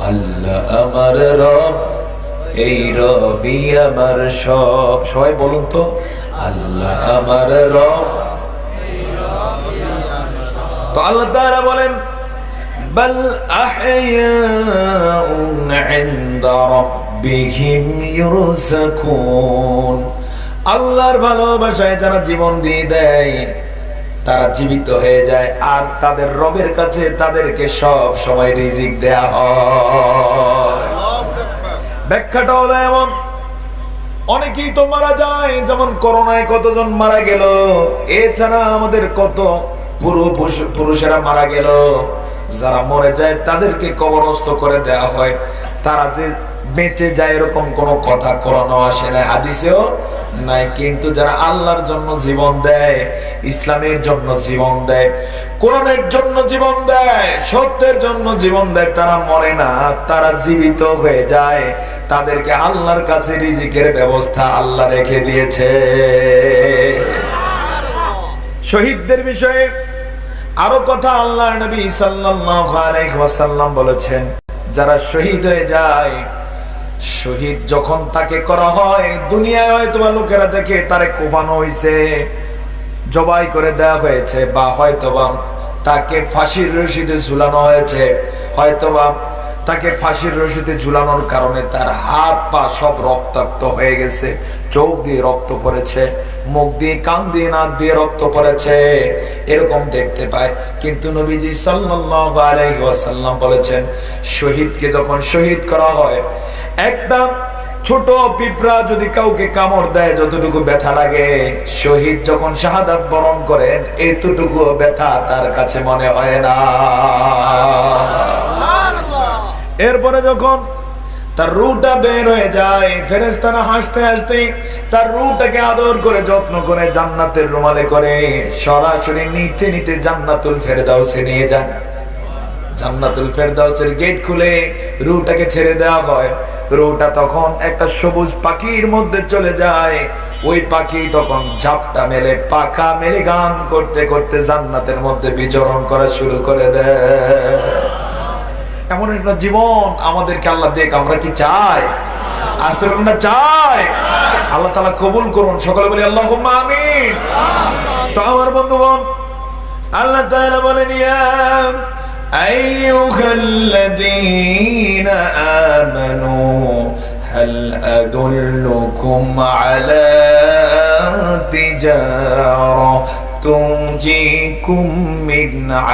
Speaker 2: আল্লাহ আমার রব, এই রবি আমার সব। সবাই বলুন তো, আল্লাহ আমার রব। তো আল্লাহ তাআলা বলেন বাল আহয়াউন ইনদা রাব্বিহিম ইউরযাকুন, আল্লাহর ভালোবাসায় যারা জীবন দিয়ে দেয় তারা জীবিত হয়ে যায়, আর তাদের রবের কাছে তাদেরকে সব সময় রিজিক দেয়া হয়। ব্যাখ্যাটা হলো এমন, অনেকেই তো মারা যায়, যেমন করোনায় কতজন মারা গেল, এছাড়া আমাদের কত পুরুষেরা মারা গেল। যারা মরে যায় তাদেরকে কবরস্থ করে দেয়া হয়, তারা যে বেঁচে যায় এরকম কোন কথা কোরআনে আসে না, হাদিসেও নাই। কিন্তু যারা আল্লাহর জন্য জীবন দেয়, ইসলামের জন্য জীবন দেয়, কোরআনের জন্য জীবন দেয়, সত্যের জন্য জীবন দেয়, তারা মরে না, তারা জীবিত হয়ে যায়। তাদেরকে আল্লাহর কাছে রিজিকের ব্যবস্থা আল্লাহ রেখে দিয়েছে। শহীদদের বিষয়ে আরো কথা আল্লাহর নবী সাল্লাল্লাহু আলাইহি ওয়াসাল্লাম বলেছেন, যারা শহীদ হয়ে যায়, শহীদ যখন তাকে করা হয়, দুনিয়ায় হয়তোবা লোকেরা দেখে তারে কোফানো হয়েছে, জবাই করে দেওয়া হয়েছে, বা হয়তোবা তাকে ফাঁসির রশিদে ঝুলানো হয়েছে, হয়তোবা তাকে ফাঁসির রশিদে ঝুলানোর কারণে তার হাত পা সব রক্তাক্ত হয়ে গেছে, চোখ দিয়ে রক্ত পড়েছে, মুখ দিয়ে, কান দিয়ে, নাক দিয়ে রক্ত পড়েছে, এরকম দেখতে পায়। কিন্তু নবীজি সাল্লাল্লাহু আলাইহি ওয়াসাল্লাম বলেছেন, শহীদকে যখন শহীদ করা হয়, একটা ছোট পিঁপড়া যদি কাউকে কামড় দেয়, যতটুকু ব্যথা লাগে, শহীদ যখন শাহাদাত বরণ করেন, এতটুকু ব্যথা তার কাছে মনে হয় না। এরপরে যখন তার রূহটা বের হয়ে যায়, ফেরেশতারা হাসতে হাসতে তার রূহটাকে আদর করে, যত্ন করে, জান্নাতের রুমালে করে সরাসরি নিতে নিতে জান্নাতুল ফেরদাউসে নিয়ে যান। জান্নাতুল ফেরদাউসের গেট খুলে রূহটাকে ছেড়ে দেওয়া হয়। রূহটা তখন একটা সবুজ পাখির মধ্যে চলে যায়। ওই পাখি তখন ঝাপটা মেলে, পাখা মেলে, গান করতে করতে জান্নাতের মধ্যে বিচরণ করা শুরু করে দেয়। এমন একটা জীবন আমাদেরকে আল্লাহ দেখ, আমরা কি চাই? আসতে আমরা চাই। আল্লাহ তাআলা কবুল করুন, সকলে বলি আল্লাহুম্মা আমিন। তো আমার বন্ধুগণ, আল্লাহ তাআলা বলেন, ইয়া আইয়ুহাল্লাযীনা আমানু হাল আদুল্লুকুম আলা তিজারা তুনজিকুম মিন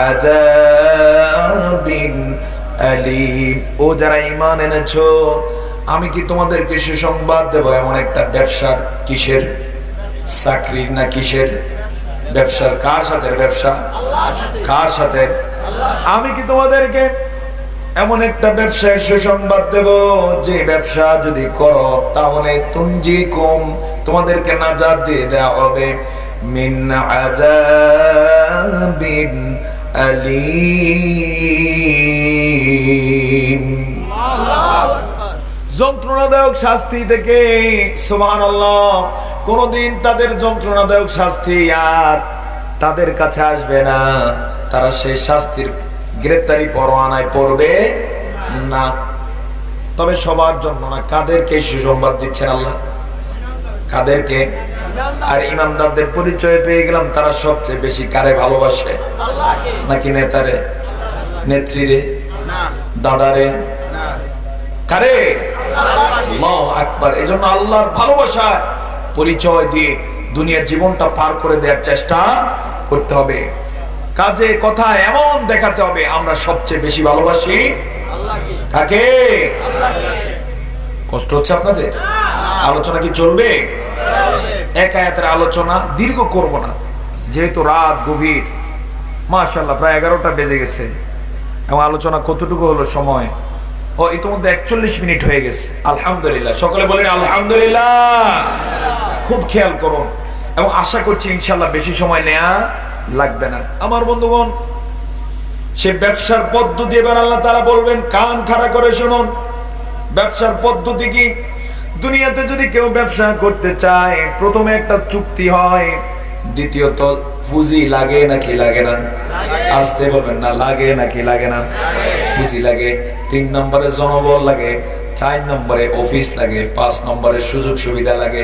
Speaker 2: আযাবিন আলীম। ও যারা ঈমান এনেছো, আমি কি তোমাদেরকে সুসংবাদ দেব এমন একটা ব্যবসার? কিসের? চাকরির না কিসের ব্যবসার? কার সাথে ব্যবসা? কার সাথে? আমি কি তোমাদেরকে এমন একটা ব্যবসার সুসংবাদ দেব, যে ব্যবসা যদি করো তাহলে তুনজিকুম, তোমাদেরকে নাজাত দিয়ে দেওয়া হবে, মিন আযাবিন আলীম, যন্ত্রণাদায়ক শাস্তি থেকে। সুবহানাল্লাহ। কোনদিন তাদের যন্ত্রণাদায়ক শাস্তি আর তাদের কাছে আসবে না, তারা সেই শাস্তির গ্রেফতারি পরোয়ানায় পড়বে না। তবে সবার জন্য না। কাদেরকে সুসংবাদ দিচ্ছেন আল্লাহ? কাদেরকে? আর ইমানদারদের পরিচয় পেয়ে গেলাম, তারা সবচেয়ে বেশি কারে ভালোবাসে? নাকি নেতারে, নেত্রীরে, দাদারে? কারে? আল্লাহু আকবার। এজন্য আল্লাহর ভালোবাসা পরিচয় দিয়ে দুনিয়ার জীবনটা পার করে দেওয়ার চেষ্টা করতে হবে। কাজে কথা এমন দেখাতে হবে আমরা সবচেয়ে বেশি ভালোবাসি কাকে? কষ্ট হচ্ছে আপনাদের? আলোচনা কি চলবে? এক আয়াতের আলোচনা দীর্ঘ করব না, যেহেতু রাত গভীর। মাশাআল্লাহ, প্রায় 11টা বেজে গেছে এবং আলোচনা কতটুকু হলো সময়? ও ইতিমধ্যে 41 মিনিট হয়ে গেছে। আলহামদুলিল্লাহ, সকলে বলেন আলহামদুলিল্লাহ। খুব খেয়াল করুন এবং আশা করছি ইনশাআল্লাহ বেশি সময় নেওয়া লাগবে না। আমার বন্ধুগণ, সে ব্যবসার পদ্ধতি এবার আল্লাহ তাআলা বলবেন, কান খাড়া করে শুনুন। ব্যবসার পদ্ধতি কি? দুনিয়াতে যদি কেউ ব্যবসা করতে চায়, প্রথমে একটা চুক্তি হয়, দ্বিতীয়ত পুঁজি লাগে নাকি লাগে না? আসতে বলবেন না, লাগে নাকি লাগে না? পুঁজি লাগে। 3 নম্বরে জনবল লাগে, 4 নম্বরে অফিস লাগে, 5 নম্বরে সুযোগ সুবিধা লাগে,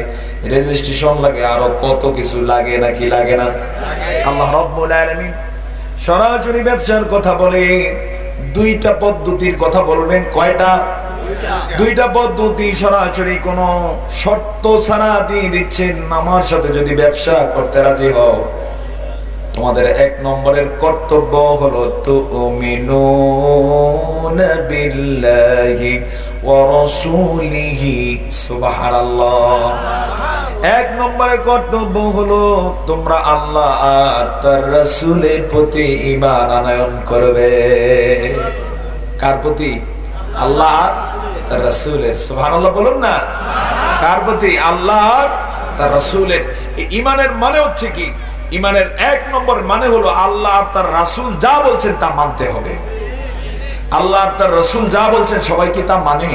Speaker 2: রেজিস্ট্রেশন লাগে, আরো কত কিছু লাগে নাকি লাগে না? আল্লাহ রাব্বুল আলামিন সরাসরি ব্যবসার কথা বলে 2টা পদ্ধতির কথা বলবেন। কয়টা? 2টা পদ্ধতি সরাসরি কোনো শর্ত ছাড়া দিয়ে দিচ্ছেন। আমার সাথে যদি ব্যবসা করতে রাজি হও, তোমাদের 1 নম্বরের কর্তব্য হলো তুমিনুনা বিল্লাহি ওয়া রাসূলিহি। সুবহানাল্লাহ। 1 নম্বরের কর্তব্য হলো তোমরা আল্লাহ আর তার রাসূলের প্রতি ঈমান আনয়ন করবে। কার প্রতি? আল্লাহ আর তার রাসূলের। সুবহানাল্লাহ বলুন না। কার প্রতি? আল্লাহ আর তার রাসূলের। ঈমানের মানে হচ্ছে কি? ঈমানের এক নম্বর মানে হলো আল্লাহ আর তার রাসূল যা বলছেন তা মানতে হবে। আল্লাহ আর তার রাসূল যা বলছেন সবাই কি তা মানে?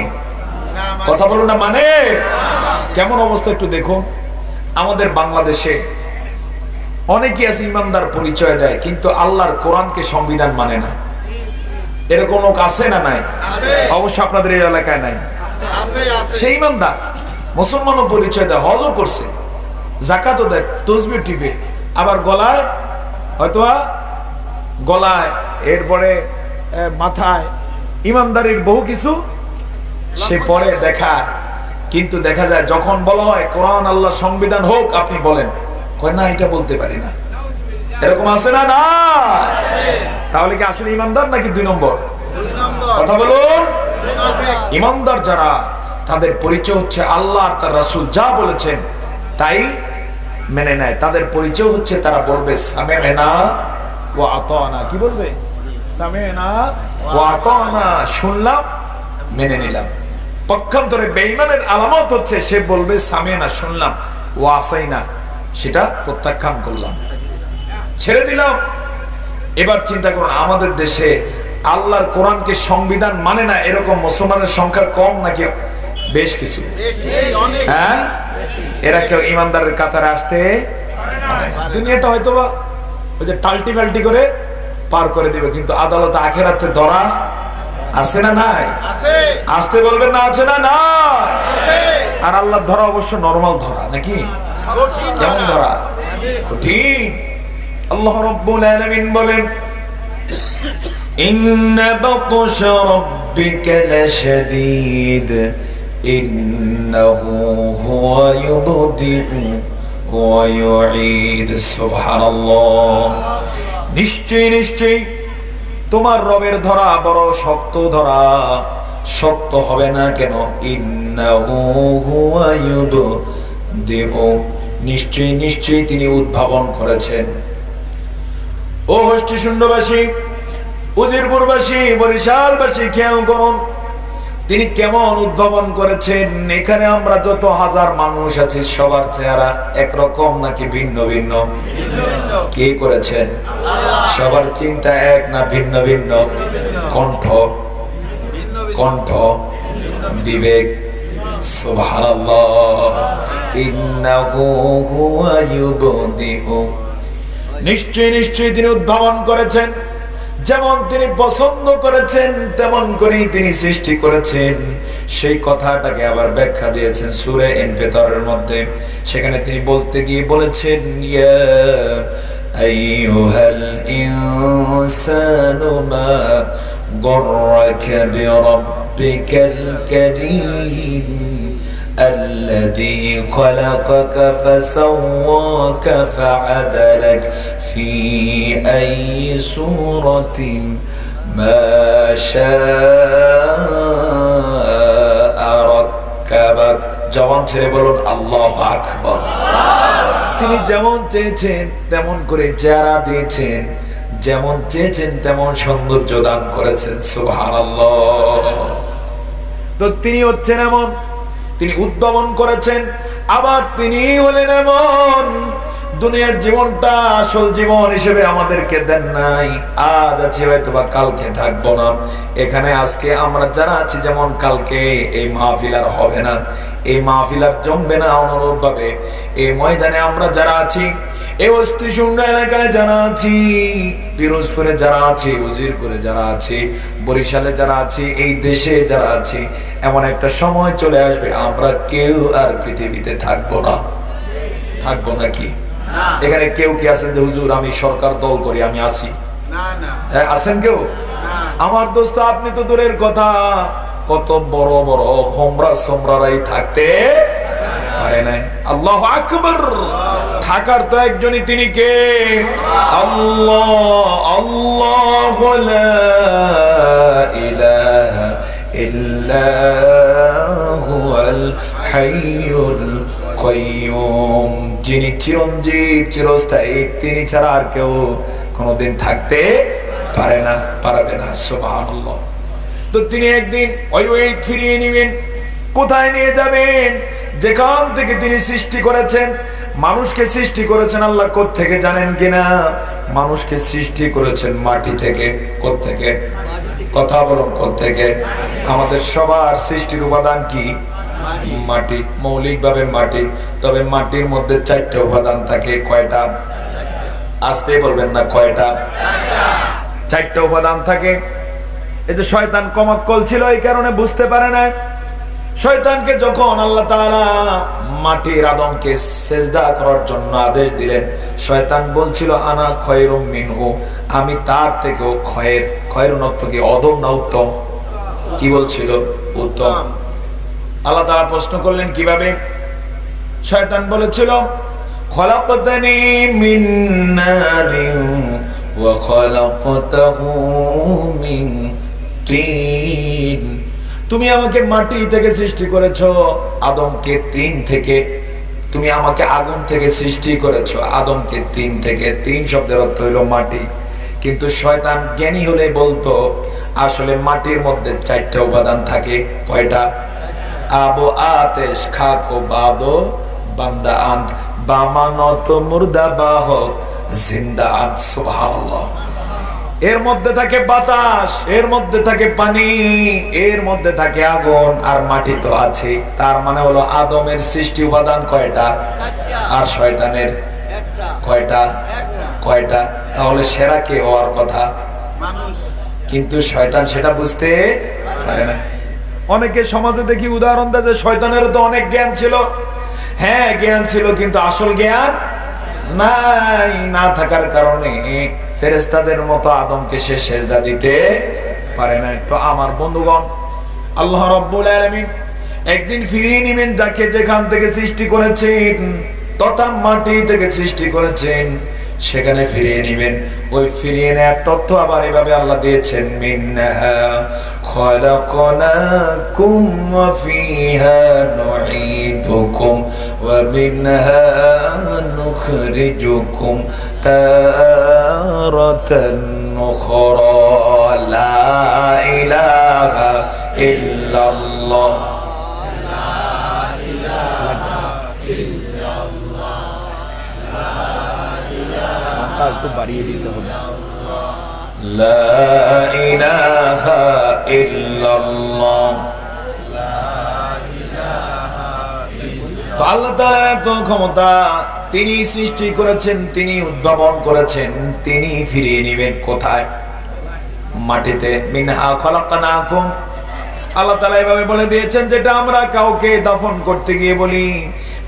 Speaker 2: কথা বলুন না, মানে? কেমন অবস্থা একটু দেখুন। আমাদের বাংলাদেশে অনেকেই আছে ইমানদার পরিচয় দেয়, কিন্তু আল্লাহর কোরআনকে সংবিধান মানে না। এরকম লোক আছে না নাই? অবশ্য আপনাদের এই এলাকায় নাই। সেই ইমানদার, মুসলমানও পরিচয় দেয়, হজও করছে, যাকাতও দেয়, তসবিহ টিপে, আবার গলায় হয়তো গলায় এরপরে মাথায় ইমানদারির বহু কিছু সে পরে দেখায়। কিন্তু দেখা যায় যখন বলা হয় কোরআন আল্লাহর সংবিধান হোক, আপনি বলেন, কয় না এটা বলতে পারি না। এরকম আছে না? না। তাহলে কি আসলে ইমানদার নাকি দুই নম্বর? কথা বলুন। ইমানদার যারা, তাদের পরিচয় হচ্ছে আল্লাহ আর তার রাসূল যা বলেছেন তাই মেনে নেয়। তাদের পরিচয় হচ্ছে তারা বলবে সামি'না ওয়া আতানা। কি বলবে? সামি'না ওয়া আতানা, শুনলাম মেনে নিলাম। পক্ষান্তরে বেঈমানের আলামত হচ্ছে সে বলবে সামি'না, শুনলাম, ওয়া আসাইনা, সেটা প্রত্যাখ্যান করলাম, ছেড়ে দিলাম। এবার চিন্তা করুন, আমাদের দেশে আল্লাহর কোরআনকে সংবিধান মানে না এরকম মুসলমানের সংখ্যা কম নাকি বেশ কিছু? হ্যাঁ, এরা কেউ ইমানদারের কাতারে আসতে পারে না। দুনিয়াটা হয়তোবা ওই যে টাল্টি বাল্টি করে পার করে দিবে, কিন্তু আদালত আখিরাতে ধরা আছে না নাই? আসতে বলবেন না, আছে না নাই? আর আল্লাহর ধরা অবশ্য নরমাল ধরা নাকি? কেমন ধরা? কঠিন। আল্লাহ রাব্বুল আলামিন বলেন, ইন্না বাতশা রাব্বিকা লাশাদীদ ইন্নাহু হুয়া ইউবদিউ ওয়া ইউঈদ। সুবহানাল্লাহ। নিশ্চয়ই নিশ্চয়ই তোমার রবের ধরা বড় শক্ত ধরা। শক্ত হবে না কেন? ইন্নাহু হুয়া ইউবদিউ, নিশ্চয়ই নিশ্চয়ই তিনি উদ্ভাবন করেছেন। ও হোস্টি শূন্যবাসী, উজিরপুরবাসী, বরিশালবাসী, খেয়াল করুন তিনি কেমন উদ্ভাবন করেছেন। এখানে আমরা যত হাজার মানুষ আছি সবার চেহারা একরকম নাকি ভিন্ন ভিন্ন? কে করেছেন? সবার চিন্তা এক না ভিন্ন ভিন্ন? কণ্ঠ কণ্ঠ বিবেক। সুবহানাল্লাহ। ইন্নাহু হুয়া ইউবদিউ, নিশ্চয়ই নিশ্চয়ই তিনি উদ্ভাবন করেছেন। যেমন তিনি পছন্দ করেছেন তেমন করেই তিনি সৃষ্টি করেছেন। সেই কথাটাকে আবার ব্যাখ্যা দিয়েছেন সূরা ইনফিতারের মধ্যে। সেখানে তিনি বলতে গিয়ে বলেছেন, ইয়া আইয়ুহাল ইনসানু মা গররাকা বিরাব্বিকাল কারীম الذي خلقك فسواك فعدلك في أي صورة ما شاء ركبك। জবান ছেড়ে বলুন আল্লাহু আকবার। তিনি যেমন চেয়েছেন তেমন করে চেহারা দিয়েছেন, যেমন চেয়েছেন তেমন সৌন্দর্য দান করেছেন। সুবহানাল্লাহ। তো তিনি হচ্ছেন এমন, তিনি উদ্ভাবন করেছেন। আবার তিনি হলেন এমন, দুনিয়ার জীবনটা আসল জীবন হিসেবে আমাদেরকে দেন নাই। আজ আছি হয়তোবা কালকে থাকবো না। এখানে আজকে আমরা যারা আছি, যেমন কালকে এই মাহফিল আর হবে না, এই মাহফিল আর জমবে না। অনুরূপ ভাবে এই ময়দানে আমরা যারা আছি, এই অস্থি শূন্য এলাকায় যারা আছি, পিরোজপুরে যারা আছি, উজিরপুরে যারা আছি, বরিশালে যারা আছি, এই দেশে যারা আছি, এমন একটা সময় চলে আসবে আমরা কেউ আর পৃথিবীতে থাকবো না। থাকবো নাকি? এখানে কেউ কি আছেন যে হুজুর আমি সরকার দল করি, আমি আছি? হ্যাঁ, আছেন কেউ? আমার দোস্ত, আপনি তো দূরের কথা, কত বড় বড় হোমরা সোমরারাই থাকতে পারে নাই। আল্লাহু আকবার। থাকার তো একজনই, তিনি কে? আল্লাহ। আল্লাহু লা ইলাহা ইল্লা হুয়াল হাইয়ুল কাইয়ুম, যিনি চিরঞ্জীব চিরস্থায়ী, তিনি ছাড়া আর কেউ কোনোদিন থাকতে পারে না, পারবে না। সুবহানাল্লাহ। তো তিনি একদিন ফিরিয়ে নেবেন। কোথায় নিয়ে যাবেন? যেখান থেকে তিনি সৃষ্টি করেছেন। মানুষকে সৃষ্টি করেছেন আল্লাহ কোত্থেকে জানেন কিনা? মানুষকে সৃষ্টি করেছেন মাটি থেকে। কোত্থেকে? কথা বলুন, কোত্থেকে? আমাদের সবার সৃষ্টির উপাদান কি? মাটি, মৌলিকভাবে মাটি। তবে মাটির মধ্যে 4টা উপাদান থাকে। কয়টা? আসতে বলবেন না, কয়টা? 4টা উপাদান থাকে। এই যে শয়তান কমক্কল ছিল, এই কারণে বুঝতে পারে না। শয়তানকে যখন আল্লাহ তাআলা মাটির আদমকে সেজদা করার জন্য আদেশ দিলেন, শয়তান বলছিল আনা খয়রুম মিনহু, আমি তার থেকেও খয়ের। খয়রুন অর্থ কি? অদম না উত্তম? কি বলছিল? উত্তম। আল্লাহ তাআলা প্রশ্ন করলেন কিভাবে? শয়তান বলেছিল খলাকতানি মিন নারিন ওয়া খলাকতাহু মিন তিন। তুমি আমাকে মাটি থেকে সৃষ্টি করেছো, আদমকে তিন থেকে। তুমি আমাকে আগুন থেকে সৃষ্টি করেছো, আদমকে তিন থেকে। তিন শব্দের অর্থ হলো মাটি। কিন্তু শয়তান জ্ঞানী হলে বলতো আসলে মাটির মধ্যে 4টা উপাদান থাকে। কয়টা? আবো আতেশ খাকো বাদো বান্দা আন্ত বামানত মুর্দা বাহক জিন্দা আন্ত। সুবহানাল্লাহ। এর মধ্যে থাকে বাতাস, এর মধ্যে থাকে পানি, এর মধ্যে থাকে আগুন, আর মাটি তো আছে। তার মানে হলো আদমের সৃষ্টি উপাদান কয়টা? আর শয়তানের কয়টা? কয়টা? তাহলে সেরা কে হওয়ার কথা? মানুষ। কিন্তু শয়তান সেটা বুঝতে পারে না। অনেকে সমাজে দেখি উদাহরণ দেয় যে শয়তানেরও তো অনেক জ্ঞান ছিল। হ্যাঁ, জ্ঞান ছিল, কিন্তু আসল জ্ঞান নাই। না থাকার কারণে ফেরেশতাদের মতো আদমকে সে সেজদা দিতে পারে না। তো আমার বন্ধুগণ, আল্লাহ রাব্বুল আলামিন একদিন ফিরিয়ে নেবেন যাকে যেখান থেকে সৃষ্টি করেছেন, তথা মাটি থেকে সৃষ্টি করেছেন, সেখানে ফিরিয়ে নেবেন। ওই ফিরিয়ে নেওয়ার তথ্য আবার এভাবে আল্লাহ দিয়েছেন মিনহা খলাকনাকুম ওয়া ফিহা নুঈদুকুম ওয়া মিনহা নুখরিজুকুম তারাতান উখরা লা ইলাহা ইল্লাল্লাহ।
Speaker 1: একটু বাড়িয়ে দিতে হবে।
Speaker 2: লা ইলাহা ইল্লাল্লাহ। আল্লাহ তাআলার এত ক্ষমতা, তিনি সৃষ্টি করেছেন, তিনি উদ্ভাবন করেছেন, তিনি ফিরিয়ে নেবেন কোথায়? মাটিতে। মিনহা খলাকনাকুম। আল্লাহ তাআলা এভাবে বলে দিয়েছেন, যেটা আমরা কাউকে দাফন করতে গিয়ে বলি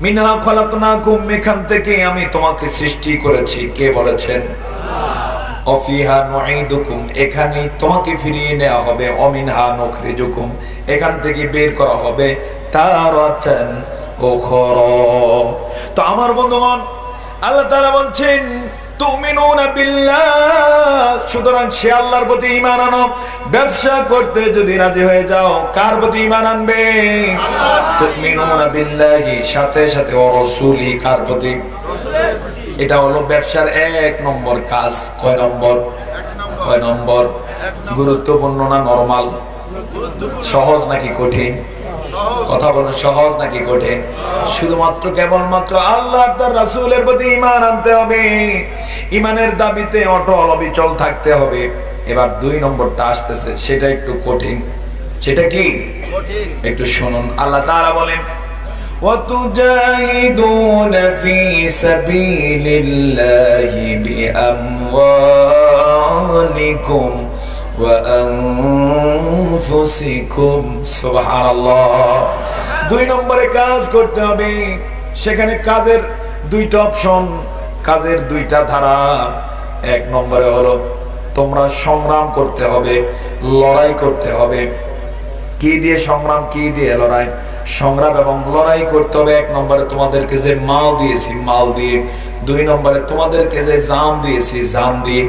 Speaker 2: মিনহা খলাকনাকুম, এখান থেকে আমি তোমাকে সৃষ্টি করেছি। কে বলেছেন? অফিহা নুঈদুকুম, এখানে তোমাকে ফিরিয়ে নেওয়া হবে। অমিনহা নুখরিজুকুম, এখান থেকে বের করা হবে। তারাতান উখরা। তো আমার বন্ধুগণ, আল্লাহ তাআলা বলছেন তুমিনুনা বিল্লাহ, সুতরাং সে আল্লাহর প্রতি ঈমান আনো। ব্যবসা করতে যদি রাজি হয়ে যাও, কার প্রতি ঈমান আনবে? তুমিনুনা বিল্লাহি, সাথে সাথে ওয়া রাসূলি, কার প্রতি? রাসূলের প্রতি। এটা হলো ব্যবসার 1 নম্বর কাজ। কয় নম্বর? 1 নম্বর। গুরুত্বপূর্ণ না নরমাল? সহজ নাকি কঠিন? কথা বলুন, সহজ নাকি কঠিন? শুধুমাত্র কেবলমাত্র আল্লাহ তার রাসূলের প্রতি ঈমান আনতে হবে। ঈমানের দাবিতে অটল অবিচল থাকতে হবে। এবার 2 নম্বরটা আসতেছে, সেটা একটু কঠিন। সেটা কি? কঠিন। একটু শুনুন। আল্লাহ তাআলা বলেন ওয়াতুজাহিদুনা ফি সাবিলিল্লাহি বিআমওয়ালিকুম ওয়া আনফুসিকুম। সুবহানাল্লাহ। 2 নম্বরে কাজ করতে হবে। সেখানে কাজের 2টা অপশন, কাজের 2টা ধারা। 1 নম্বরে হলো তোমরা সংগ্রাম করতে হবে, লড়াই করতে হবে। কি দিয়ে সংগ্রাম, কি দিয়ে লড়াই? সংগ্রাম এবং লড়াই করতে হবে। 1 নম্বরে তোমাদেরকে যে মাল দিয়েছি, মাল দিয়ে। 2 নম্বরে তোমাদেরকে যে জান দিয়েছি, জান দিয়ে।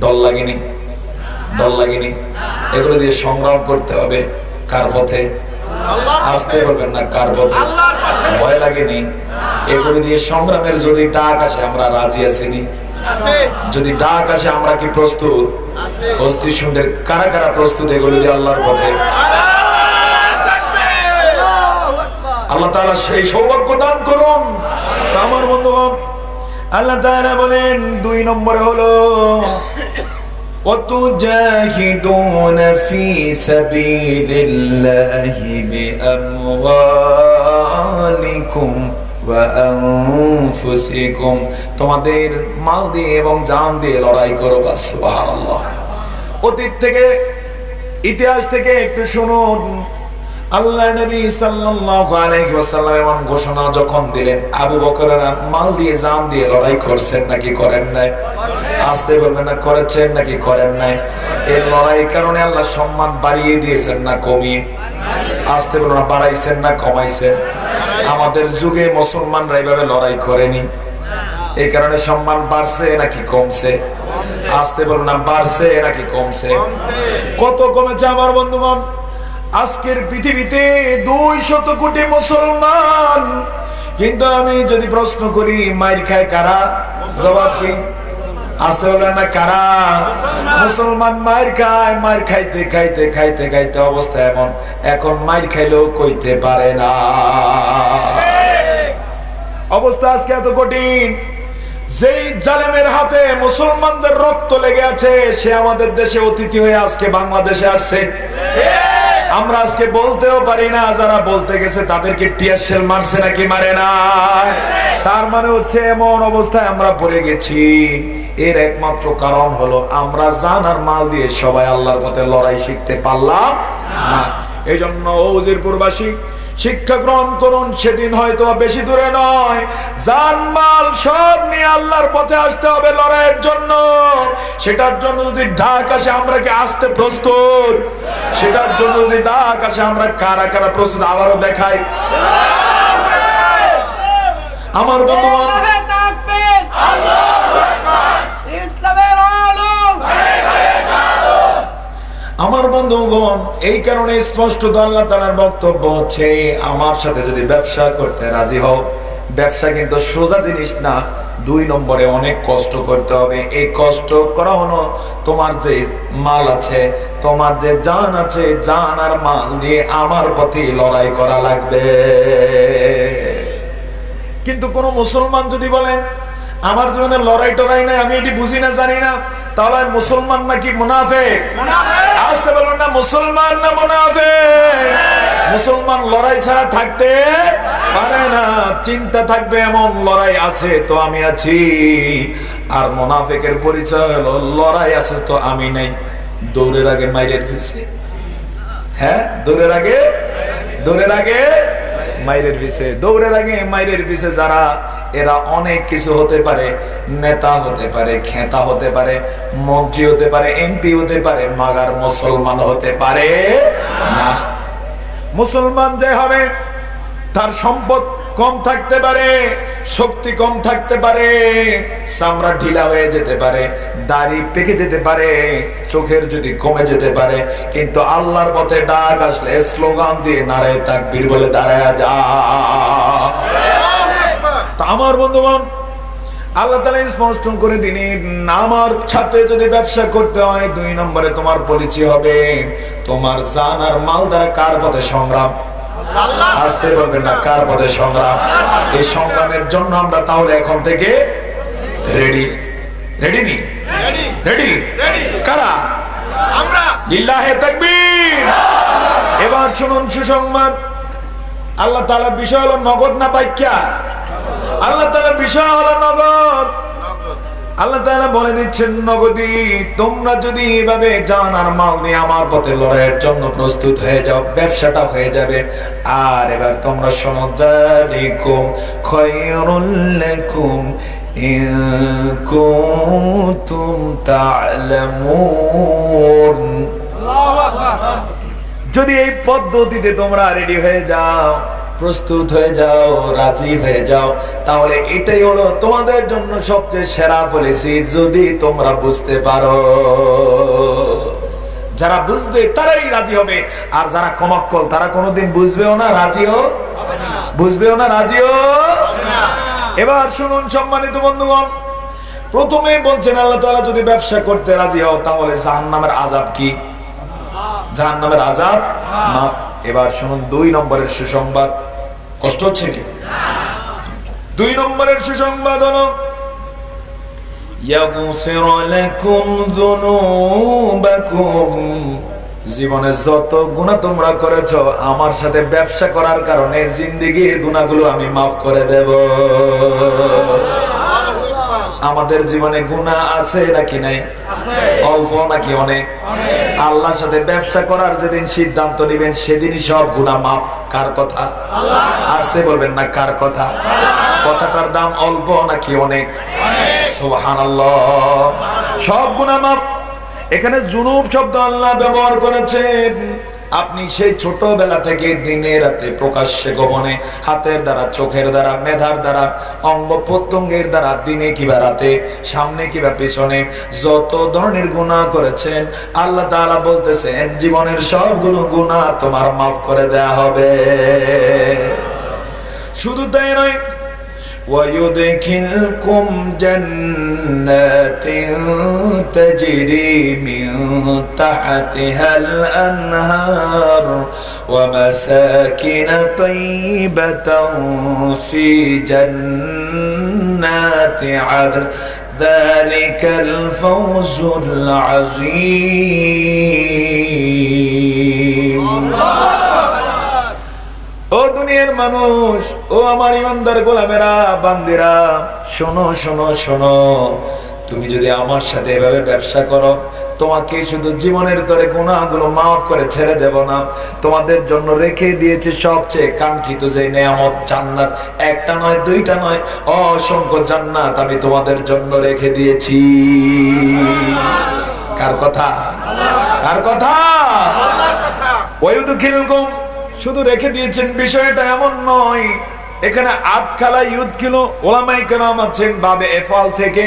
Speaker 2: ডর লাগেনি? ডর লাগেনি? এগুলো দিয়ে সংগ্রাম করতে হবে। কার পথে? আসতে বলবেন না, কার পথে? ভয় লাগেনি? এগুলো দিয়ে সংগ্রামের যদি ডাক আসে, আমরা রাজি আছি নি? যদি ডাক আসে, আমরা কি প্রস্তুত? অস্থি শুনলে কারা কারা প্রস্তুত এগুলো দিয়ে আল্লাহর পথে? আল্লাহ তাআলা সেই সৌভাগ্য দান করুন। তা আমার বন্ধুগণ, আল্লাহ তাআলা বলেন 2 নম্বরে হলো وَتُجَاهِدُونَ فِي سَبِيلِ اللَّهِ بِأَمْوَالِكُمْ وَأَنفُسِكُمْ, তোমাদের মাল দিয়ে এবং জান দিয়ে লড়াই করবা। সুবহানাল্লাহ। অতীত থেকে, ইতিহাস থেকে একটু শুনুন, আল্লাহর নবী সাল্লাল্লাহু আলাইহি ওয়াসাল্লাম এমন ঘোষণা যখন দিলেন, আবু বকররা মাল দিয়ে জান দিয়ে লড়াই করছেন নাকি করেন নাই? আসতে বলবেন না, করেছেন নাকি করেন নাই? এই লড়াইয়ের কারণে আল্লাহ সম্মান বাড়িয়ে দিয়েছেন না কমিয়ে? আসতে বলবেন না, বাড়াইছেন না কমাইছেন? আমাদের যুগে মুসলমানরা এইভাবে লড়াই করেনি, এই কারণে সম্মান বাড়ছে নাকি কমছে? আসতে বলবেন না, বাড়ছে নাকি কমছে? কত কমেছে আমার বন্ধুগণ? আজকের পৃথিবীতে 200 কোটি মুসলমান, কিন্তু আমি যদি প্রশ্ন করি মাইর খায় কারা, জবাব কি? আসতে বলবেন না, কারা? মুসলমান মাইর খায়। মাইর খাইতে খাইতে খাইতে খাইতে অবস্থা এমন, এখন মাইর খাইলেও কইতে পারে না। অবস্থা আজকে এত কঠিন, যেই জালেমের হাতে মুসলমানদের রক্ত লেগে আছে, সে আমাদের দেশে অতিথি হয়ে আজকে বাংলাদেশে আসছে। আমরা আজকে বলতেও পারি না যারা বলতে গেছে তাদেরকে টিয়ার শেল মারছে নাকি মারে না। তার মানে হচ্ছে এমন অবস্থায় আমরা পড়ে গেছি। এর একমাত্র কারণ হলো আমরা জান আর মাল দিয়ে সবাই আল্লাহর পথে লড়াই শিখতে পারলাম না। এই জন্য উজিরপুরবাসী শিক্ষা গ্রহণ করুন, সেদিন হয়তো বেশি দূরে নয়, জান মাল সব নিয়ে আল্লাহর পথে আসতে হবে লড়াইয়ের জন্য। সেটার জন্য যদি ডাক আসে আমরা কি আসতে প্রস্তুত? সেটার জন্য যদি ডাক আসে আমরা কারা কারা প্রস্তুত? আবারও দেখাই আমার বন্ধুগণ, আমার বন্ধুগণ, এই কারণে স্পষ্ট আল্লাহ তাআলার বক্তব্য হচ্ছে, আমার সাথে যদি ব্যবসা করতে রাজি হও, ব্যবসা কিন্তু সোজা জিনিস না। 2 নম্বরে অনেক কষ্ট করতে হবে। এই কষ্ট করা হলো তোমার যে মাল আছে, তোমার যে জান আছে, জান আর মাল দিয়ে আমার পথে লড়াই করা লাগবে। কিন্তু কোন মুসলমান যদি বলেন আমার জীবনে লড়াই টড়াই নাই, আমি এটি বুঝি না জানি না, তাহলে মুসলমান নাকি মুনাফিক? আসতে বলুন না, মুসলমান না মুনাফিক? মুসলমান লড়াই ছাড়া থাকতে পারে না। চিন্তা থাকবে এমন লড়াই আছে তো আমি আছি, আর মুনাফিকের পরিচয় হলো লড়াই আছে তো আমি নাই। দৌড়ের আগে মাইরের পিছে, হ্যাঁ দৌড়ের আগে মাইরের পিছে, দৌড়ের আগে মাইরের পিছে যারা, এরা অনেক কিছু হতে পারে, নেতা হতে পারে, খেতা হতে পারে, মন্ত্রী হতে পারে, এমপি হতে পারে, মাগার মুসলমান হতে পারে না। মুসলমান যে হবে তার সম্পদ কম থাকতে পারে, শক্তি কম থাকতে পারে, চামড়া ঢিলা হয়ে যেতে পারে, দাড়ি পেকে যেতে পারে, চোখের যদি কমে যেতে পারে, কিন্তু আল্লাহর পথে ডাক আসলে স্লোগান দিয়ে নারায়ে তাকবীর বলে দাঁড়ায়া যা। তা আমার বন্ধুগণ, আল্লাহ তাআলা স্পষ্ট করে দিলেন, আমার সাথে যদি ব্যবসা করতে হয় 2 নম্বরে তোমার পরিচয় হবে তোমার জান আর মাল দ্বারা কার পথে সংগ্রাম। আসতে বলবেন না, কার পথে সংগ্রাম? এই সংগ্রামের জন্য আমরা তাহলে এখন থেকে রেডি। রেডি নি? রেডি কারা? আমরা। লিল্লাহে তাকবীর। এবার শুনুন সুসংবাদ, আল্লাহ তাআলার বিষয় হলো নগদ না বাক্যা? আল্লাহ তাআলার বিষয় হলো নগদ। আল্লাহ তাআলা বলে দিচ্ছেন নগদি, তোমরা যদি এভাবে জান আর মাল নিয়ে আমার পথে লড়াইয়ের জন্য প্রস্তুত হয়ে যাও, ব্যবসাটা হয়ে যাবে। আর এবার তোমরা শোনো, যালিকুম খায়রুল লাকুম ইন কুনতুম তা'লামুন। আল্লাহু আকবার। যদি এই পদ্ধতিতে তোমরা রেডি হয়ে যাও, প্রস্তুত হয়ে যাও, রাজি হয়ে যাও, তাহলে এটাই হলো তোমাদের জন্য সবচেয়ে সেরা পলিসি। যদি তোমরা বুঝতে পারো, যারা বুঝবে তারাই রাজি হবে, আর যারা কমক্কল তারা কোনোদিন বুঝবেও না, রাজিও বুঝবেও না, রাজিও। এবার শুনুন সম্মানিত বন্ধুগণ, প্রথমে বলছেন আল্লাহ তাআলা যদি ব্যবসা করতে রাজি হও তাহলে জাহান্নামের আযাব কি? জাহান্নামের আযাব না। এবার শুনুন 2 নম্বরের সুসংবাদ, কষ্ট হচ্ছে কি? 2 নম্বরের সুসংবাদ হলো ইয়াগফির লাকুম যুনুবাকুম, জীবনে যত গুনাহ তোমরা করেছো আমার সাথে ব্যবসা করার কারণে জিন্দেগীর গুনাহগুলো আমি মাফ করে দেব। আমাদের জীবনে গুনাহ আছে নাকি নাই? অল্প নাকি অনেক? আল্লাহর সাথে ব্যবসা করার যেদিন সিদ্ধান্ত নেবেন সেদিনই সব গুনাহ মাফ। কার কথা? আসতে বলবেন না, কার কথা? কথাটার দাম অল্প নাকি অনেক? সুবহানাল্লাহ, সব গুনাহ মাফ। এখানে জুনুব শব্দ আল্লাহ ব্যবহার করেছেন। আপনি সেই ছোটবেলা থেকে দিনে রাতে প্রকাশ্যে গোপনে হাতের দ্বারা, চোখের দ্বারা, মেধার দ্বারা, অঙ্গ প্রত্যঙ্গের দ্বারা, দিনে কিবা রাতে, সামনে কিবা পিছনে যত ধরনের গুনাহ করেছেন আল্লাহ তাআলা বলতেছেন জীবনের সবগুলো গুনাহ তোমার মাফ করে দেয়া হবে। শুধু তাই নয়, ويدخلكم جنات تجري من تحتها الأنهار ومساكن طيبة في جنات عدن ذلك الفوز العظيم। ও দুনিয়ার মানুষ, ও আমার ইমানদার গোলামেরা, বান্দিরা, শোনো শোনো শোনো, তুমি যদি আমার সাথে এভাবে ব্যবসা করো তোমাকে শুধু জীবনের তরে গুনাহগুলো মাফ করে ছেড়ে দেব না, তোমাদের জন্য রেখে দিয়েছে সবচেয়ে কাঙ্ক্ষিত যে নেয়ামত জান্নাত। একটা নয়, দুইটা নয়, অসংখ্য জান্নাত আমি তোমাদের জন্য রেখে দিয়েছি। কার কথা? কার কথা? ওয়ায়ুদখিলকুম, শুধু রেখে দিয়েছেন বিষয়টা এমন নয়। এখানে আদখালা ইউদখিলু, ওলামায়ে কেরাম আছেন বাবে এফাল থেকে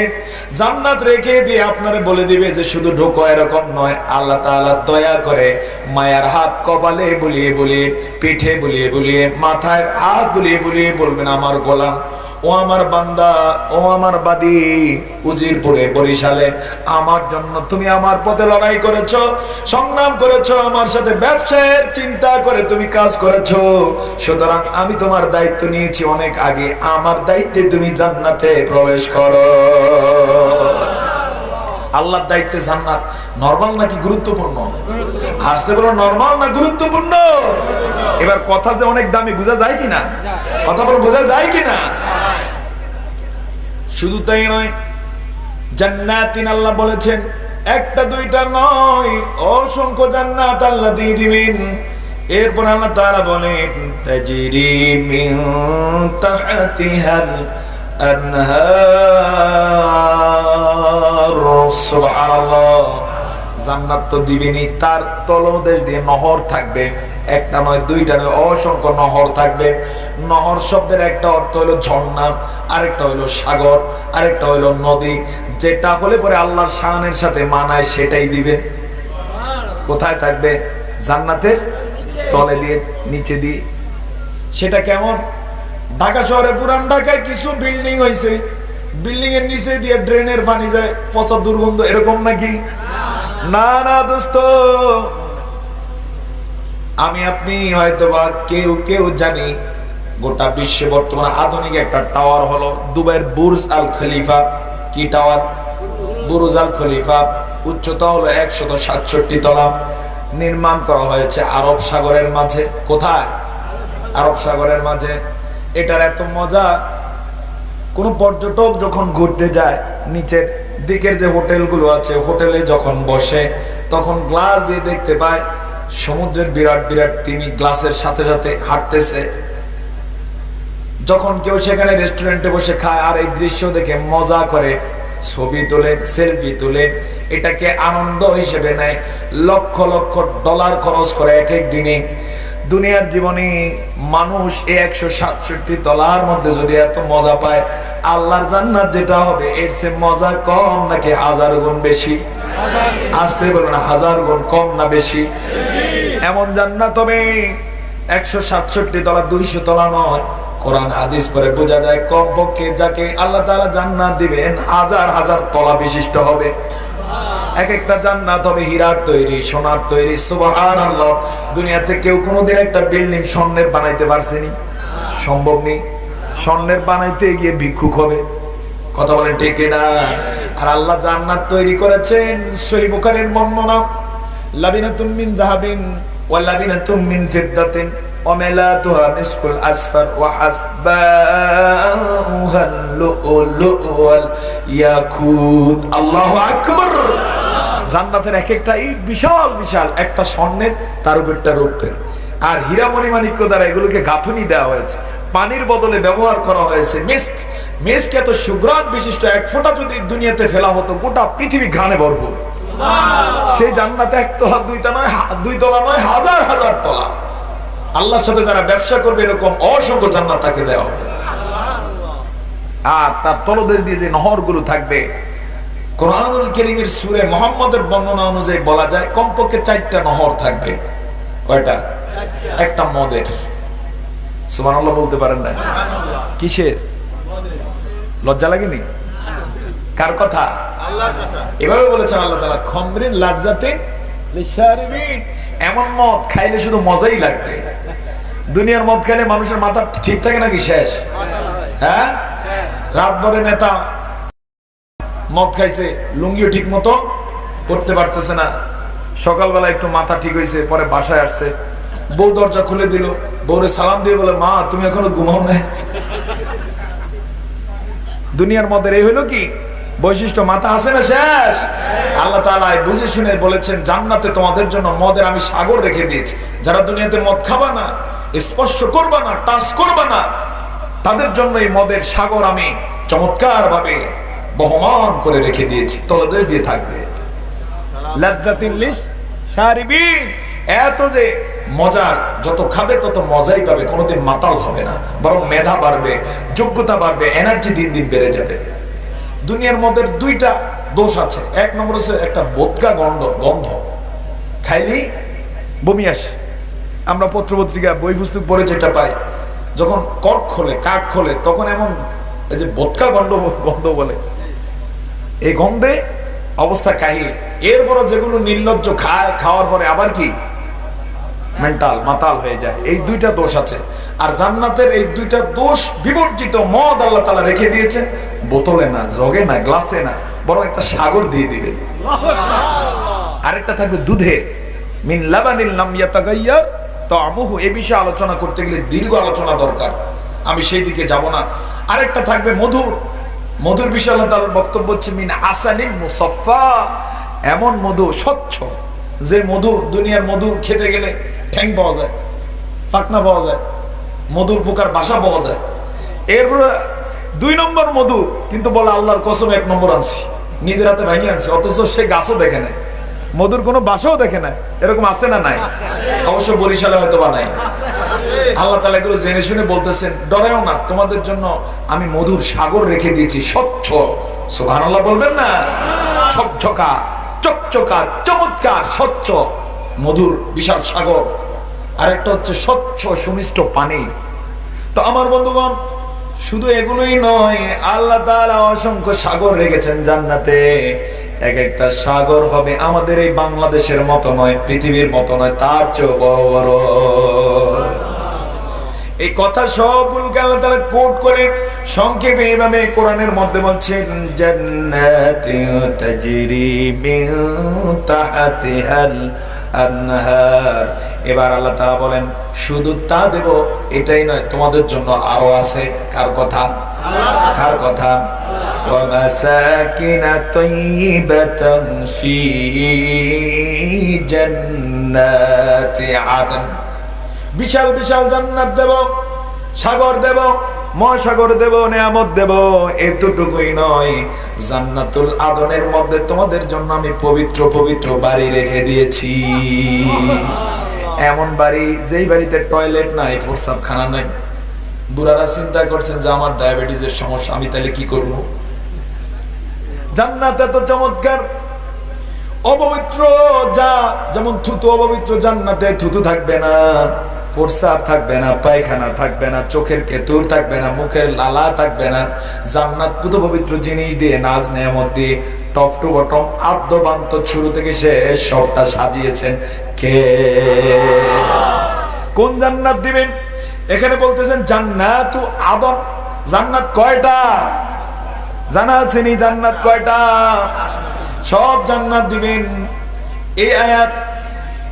Speaker 2: জান্নাত রেখে দিয়ে আপনারা বলে দিবে যে শুধু ঢোকো, এরকম নয়। আল্লাহ তাআলা দয়া করে মায়ার হাত কপালে বুলিয়ে বুলিয়ে, পিঠে বুলিয়ে বুলিয়ে, মাথায় হাত বুলিয়ে বুলিয়ে বলবেন আমার গোলাম, ও আমার বান্দা, ও আমার বাদী, উজিরপুরে বরিশালে আমার জন্য তুমি আমার পথে লড়াই করেছো, সংগ্রাম করেছো, আমার সাথে ব্যবসায়ের চিন্তা করে তুমি কাজ করেছো, সুতরাং আমি তোমার দায়িত্ব নিয়েছি অনেক আগে, আমার দায়িত্বে তুমি জান্নাতে প্রবেশ করো। আল্লাহর দায়িত্বে জান্নাত নরমাল নাকি গুরুত্বপূর্ণ? আসতে বলো, নরমাল না গুরুত্বপূর্ণ? এবার কথা যে অনেক দামি, বোঝা যায় কিনা? কথা বলো, বোঝা যায় কিনা? শুধু তাই নয়, জান্নাতিন আল্লাহ বলেছেন একটা দুইটা নয়, অসংখ্য জান্নাত আল্লাহ দিয়ে দিবেন। এরপর আল্লাহ তাআলা বলেন তাজরি মিন তাহতিহাল আনহার। সুবহানাল্লাহ, জান্নাত তো দিবেনই, তার তলদেশ দিয়ে নহর থাকবে। একটা নয়, দুইটা নয়, অসংখ্য নহর থাকবে। নহর শব্দের একটা অর্থ হলো ঝর্ণা, আরেকটা হলো সাগর, আরেকটা হলো নদী। যেটা হলে পরে আল্লাহর শানের সাথে মানায় সেটাই দিবেন। কোথায় থাকবে? জান্নাতের তলে দিয়ে, নিচে দিয়ে। সেটা কেমন? ঢাকা শহরে, পুরান ঢাকায় কিছু বিল্ডিং হয়েছে, বিল্ডিং এর নিচে দিয়ে ড্রেনের পানি যায়, পচা দুর্গন্ধ, এরকম নাকি? না না দোস্ত, আমি আপনি হয়তোবা কেউ কেউ জানি গোটা বিশ্বে বর্তমানে আধুনিক একটা টাওয়ার হলো দুবাইয়ের বুর্জ আল খলিফা। কি টাওয়ার? বুর্জ আল খলিফা। উচ্চতা হলো 167 তলা। নির্মাণ করা হয়েছে আরব সাগরের মাঝে। কোথায়? আরব সাগরের মাঝে। এটার এত মজা, কোন পর্যটক যখন ঘুরতে যায় নিচের দিকের যে হোটেলগুলো আছে, হোটেলে যখন বসে তখন গ্লাস দিয়ে দেখতে পায় সমুদ্রের বিরাট বিরাট তিমি গ্লাসের সাথে সাথে হাঁটতেছে। যখন কেউ সেখানে রেস্টুরেন্টে বসে খায় আর এই দৃশ্য দেখে মজা করে, ছবি তোলে, সেলফি তোলে, এটাকে আনন্দ হিসেবে নেয়, লক্ষ লক্ষ ডলার খরচ করে এক এক দিনে। দুনিয়ার জীবনে মানুষ এই 167 তলার মধ্যে যদি এত মজা পায়, আল্লাহর জান্নাত যেটা হবে এর চেয়ে মজা কম নাকি 1000 গুণ বেশি? আসতে বলুন, 1000 গুণ কম না বেশি? এমন জান্নাত হবে 167 তলা, 200 তলা নয়। কোরআন হাদিস পড়ে বোঝা যায় কমপক্ষে যাকে আল্লাহ তাআলা জান্নাত দিবেন 1000 1000 তলা বিশিষ্ট হবে। এক একটা জান্নাত হবে হীরার তৈরি, সোনার তৈরি। সুবহানাল্লাহ, দুনিয়াতে কেউ কোনোদিন একটা বিল্ডিং স্বর্ণের বানাইতে পারছেনি? সম্ভব নেই। স্বর্ণের বানাইতে গিয়ে ভিক্ষুক হবে, কথা বলেন ঠিক কিনা? আর আল্লাহ জান্নাত তৈরি করেছেন, সহিহ বুখারীর বর্ণনা, লাবিনাতুম মিন যাহাবিন ওয়া লাবিনাতুম মিন ফিদ্দাতিন ওয়া মালাতুহা মিসকুল আসফার ওয়া হাসবাউহা লুলু ওয়াল ইয়াকুত। আল্লাহু আকবার। জান্নাতের এক একটা ইট বিশাল বিশাল, একটা স্বর্ণের, তার উপরটা রৌপ্যের। আর হীরা মণিমাণিক্য দ্বারা এগুলোকে গাঁথুনি দেওয়া হয়েছে, পানির বদলে ব্যবহার করা হয়েছে মিস্ক। মিস্ক এত সুঘ্রাণ বিশিষ্ট, এক ফোঁটা যদি দুনিয়াতে ফেলা হতো গোটা পৃথিবী ঘ্রাণে ভরপুর। সেই জান্নাতে একতলা দুই তলা নয়, হাজার হাজার তলা। আল্লাহর সাথে যারা ব্যবসা করবে এরকম অসংখ্য জান্নাত তাকে দেওয়া হবে। আর তার তলদেশ দিয়ে যে নহরগুলো থাকবে, কোরআনুল কারীমের সূরা মুহাম্মদের বর্ণনা অনুযায়ী বলা যায় কমপক্ষে 4টা নহর থাকবে। কয়টা? একটা মদের। সুবহানাল্লাহ বলতে পারেন না? কিসের? লজ্জা লাগেনি? কার কথা? আল্লাহর কথা। এভাবে বলেছেন আল্লাহ তাআলা, খামরিন লাযযাতিন লিশারিবিন। এমন মদ খাইলে শুধু মজাই লাগবে। দুনিয়ার মদ খাইলে মানুষের মাথা ঠিক থাকে নাকি শেষ? হ্যাঁ, রাত ভরে নেতা মদ খাইছে, লুঙ্গিও ঠিক মতো পড়তে পারতেছে না, সকালবেলা একটু মাথা ঠিক হয়েছে, পরে বাসায় আসছে, বউ দরজা খুলে দিল, বউরে সালাম দিয়ে বলে, মা তুমি এখনো ঘুমাও না। দুনিয়ার মদের এই হইলো কি বৈশিষ্ট্য, মাথা আছে না শেষ? আল্লাহ তাআলা বুঝে শুনে বলেছেন, জান্নাতে তোমাদের জন্য মদের আমি সাগর রেখে দিয়েছি। যারা দুনিয়াতে মদ খাবা না, স্পর্শ করবা না, টাচ করবা না, তাদের জন্য এই মদের সাগর আমি চমৎকার ভাবে বহমান করে রেখে দিয়েছি, তলদেশ দিয়ে থাকবে। লাযযাতিন লিশারিবিন। এত যে মজার, যত খাবে তত মজাই পাবে, কোনোদিন মাতাল হবে না, বরং মেধা বাড়বে, যোগ্যতা বাড়বে, এনার্জি দিন দিন বেড়ে যাবে। দুনিয়ার মদের 2টা দোষ আছে। এক নম্বর হচ্ছে একটা বোদকা গন্ধ, খাইলেই বমি আসে। আমরা পত্রপত্রিকা বই পুস্তক পড়ে যেটা পাই, যখন কর্ক খোলে, কাক খোলে, তখন এমন এই যে বোদকা গন্ধ বলে, এই গন্ধে অবস্থা কাহিল। এরপরও যেগুলো নির্লজ্জ খায়, খাওয়ার পরে আবার কি মেন্টাল মাতাল হয়ে যায়। এই 2টা দোষ আছে। আর জান্নাতের এই 2টা দোষ বিবর্জিত মদ আল্লাহ তাআলা রেখে দিয়েছেন, বোতলে না, জগে না, গ্লাসে না, বরং একটা সাগর দিয়ে দিবেন। আরেকটা থাকবে দুধে, মিন লাবানিল লাম ইয়াতাগায়্যার তা'আমুহু। এই বিষয়ে আলোচনা করতে গেলে দীর্ঘ আলোচনা দরকার, আমি সেই দিকে যাব না। আরেকটা থাকবে মধুর। মধুর বিষয়ে আল্লাহ তাআলার বক্তব্য হচ্ছে মিন আসালিন মুসাফফা। এমন মধু স্বচ্ছ, যে মধু, দুনিয়ার মধু খেতে গেলে ঠ্যাং পাওয়া যায়, ফাকনা পাওয়া যায়, মধুর পোকার বাসা পাওয়া যায়। এরপরে 2 নম্বর মধু, কিন্তু বলে আল্লাহর কসম 1 নম্বর আনছি, নিজের হাতে ভাঙি আনছে, অথচ সে গাছও দেখে নাই, মধুর কোনো বাসাও দেখে নাই। এরকম আছে না নাই? অবশ্য বরিশালে হয়তো বা নাই। আল্লাহ তাআলা এগুলো জেনে শুনে বলতেছেন, ডরাও না, তোমাদের জন্য আমি মধুর সাগর রেখে দিয়েছি, স্বচ্ছ। সুবহানাল্লাহ বলবেন না? ঝকঝকা, চকচকা, চমৎকার, স্বচ্ছ মধুর বিশাল সাগর। আরেকটা হচ্ছে স্বচ্ছ সুমিষ্ট পানির। তো আমার বন্ধুগণ, শুধু এগুলোই নয়, আল্লাহ তাআলা অসংখ্য সাগর রেখেছেন জান্নাতে। এক একটা সাগর হবে আমাদের এই বাংলাদেশের মতো নয়, পৃথিবীর মতো নয়, তার চেয়েও বড় বড়। এই কথা সবগুলোকে আল্লাহ তাআলা কোট করে সংক্ষেপে এইভাবে কোরআনের মধ্যে বলছেন, জান্নাতিন তাজরি মিন তাহতিহাল আনহার। এবার আল্লাহ তাআলা বলেন, শুধু তা দেব এটাই নয়, তোমাদের জন্য আরো আছে। কার কথা? কার কথা? ওয়া মাসাকিনা তাইয়িবাতান ফি জান্নাতি আদন। বিশাল বিশাল জান্নাত দেব, সাগর দেব, মহাসাগর দেব, নিয়ামত দেব। এতটুকুই নয়, জান্নাতুল আদনের মধ্যে তোমাদের জন্য আমি পবিত্র পবিত্র বাড়ি রেখে দিয়েছি। এমন বাড়ি, যেই বাড়িতে টয়লেট নাই, প্রস্রাবখানা নাই। বুড়ারা চিন্তা করছেন যে আমার ডায়াবেটিসের সমস্যা, আমি তাহলে কি করব? জান্নাত এত চমৎকার। অপবিত্র যা যেমন থুতু অপবিত্র, জান্নাতে থুতু থাকবে না, প্রস্রাব থাকবে না, পায়খানা থাকবে না, চোখের কেতুর থাকবে না, মুখের লালা থাকবে না। জান্নাত পুত পবিত্র জিনিস দিয়ে, নাজ নেয়ামত দিয়ে, টপ টু বটম, আদ্যবান্ত, শুরু থেকে শেষ সবটা সাজিয়েছেন কে? কোন জান্নাত দিবেন? এখানে বলতেছেন জান্নাতু আদন, জান্নাত কয়টা জানা আছেনি? জান্নাত কয়টা? সব জান্নাত দিবেন। এই আয়াত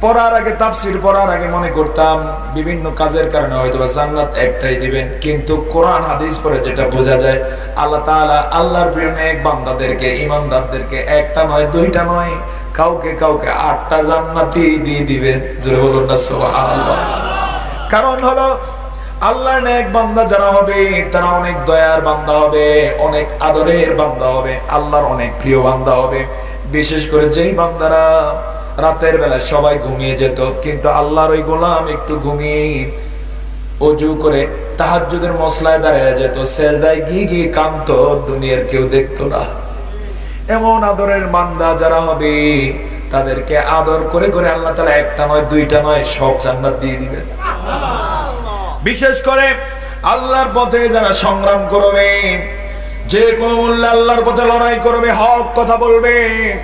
Speaker 2: পড়ার আগে, তাফসীর পড়ার আগে মনে করতাম বিভিন্ন কাজের কারণে হয়তো জান্নাত একটাই দিবেন, কিন্তু কোরআন হাদিস পড়ে যেটা বোঝা যায় আল্লাহ তাআলা আল্লাহর প্রিয় নেক বান্দাদেরকে, ঈমানদারদেরকে একটা নয় দুইটা নয়, কাউকে কাউকে 8টা জান্নাতই দিয়ে দিবেন। জোরে বলুন না সুবহানাল্লাহ। কারণ হলো আল্লাহর নেক বান্দা যারা হবে তারা অনেক দয়ার বান্দা হবে, অনেক আদরের বান্দা হবে, আল্লাহর অনেক প্রিয় বান্দা হবে। বিশেষ করে যেই বান্দারা রাতের বেলা সবাই ঘুমিয়ে যেত, কিন্তু আল্লাহর ওই গোলাম একটু ঘুমিয়ে ওযু করে তাহাজ্জুদের মসলায় দাঁড়িয়ে যেত, সেজদায় গিয়ে কাঁদতো, দুনিয়ার কেউ দেখতো না। এমন আদরের বান্দা যারা হবে তাদেরকে আদর করে করে আল্লাহ তাআলা একটা নয় দুইটা নয় সব জান্নাত দিয়ে দিবেন। বিশেষ করে আল্লাহর পথে যারা সংগ্রাম করবে, যে কোনো মূল্যে আল্লাহর পথে লড়াই করবে, হক কথা বলবে,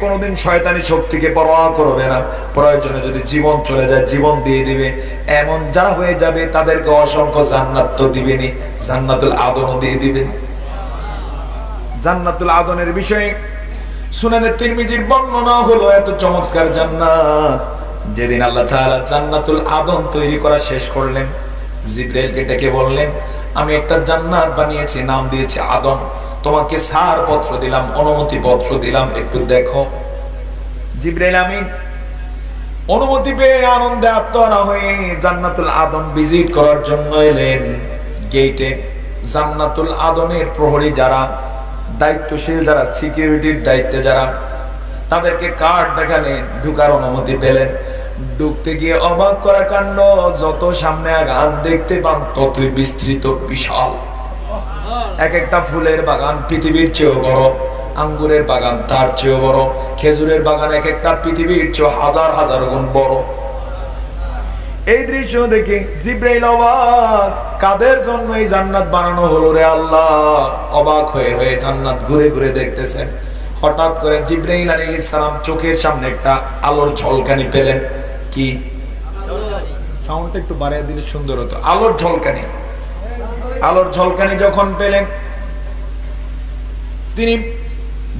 Speaker 2: কোনোদিন শয়তানি শক্তিকে পরোয়া করবে না, প্রয়োজনে যদি জীবন চলে যায় জীবন দিয়ে দিবে, এমন যারা হয়ে যাবে তাদেরকে অসংখ্য জান্নাত তো দিবেনই, জান্নাতুল আদনও দিয়ে দিবেন। জান্নাতুল আদনের বিষয়ে সুনানে তিরমিজির বর্ণনা হলো এত চমৎকার জান্নাত। যেদিন আল্লাহ তাআলা জান্নাতুল আদন তৈরি করা শেষ করলেন, জিবরাইলকে ডেকে বললেন, আমি একটা জান্নাত বানিয়েছি, নাম দিয়েছি আদন, তোমাকে সার পত্র দিলাম, অনুমতি পত্র দিলাম, একটু দেখো। জিবরাইল আমিন অনুমতি পেয়ে আনন্দে আত্মহারা হয়ে জান্নাতুল আদন ভিজিট করার জন্য এলেন। গেটে জান্নাতুল আদনের প্রহরী যারা, দায়িত্বশীল যারা, সিকিউরিটির দায়িত্বে যারা, তাদেরকে কার্ড দেখালেন, ঢুকার অনুমতি পেলেন। ঢুকতে গিয়ে অবাক করা কাণ্ড, যত সামনে আগান দেখতে পান ততই বিস্তৃত, বিশাল। এক একটা ফুলের বাগান পৃথিবীর চেয়েও বড়, আঙ্গুরের বাগান তার চেয়েও বড়, খেজুরের বাগান এক একটা পৃথিবীর চেয়েও হাজার হাজার গুণ বড়। এই দৃশ্য দেখে জিবরাইল অবাক, কাদের জন্য এই জান্নাত বানানো হলো রে আল্লাহ? অবাক হয়ে হয়ে জান্নাত ঘুরে ঘুরে দেখতেছেন। হঠাৎ করে জিবরাইল আলাইহিস সালাম চোখের সামনে একটা আলোর ঝলকানি পেলেন। কি সাউন্ডটা একটু বাড়িয়ে দিলে সুন্দর হতো। আলোর ঝলকানি, আলোর ঝলকানি যখন পেলেন তিনি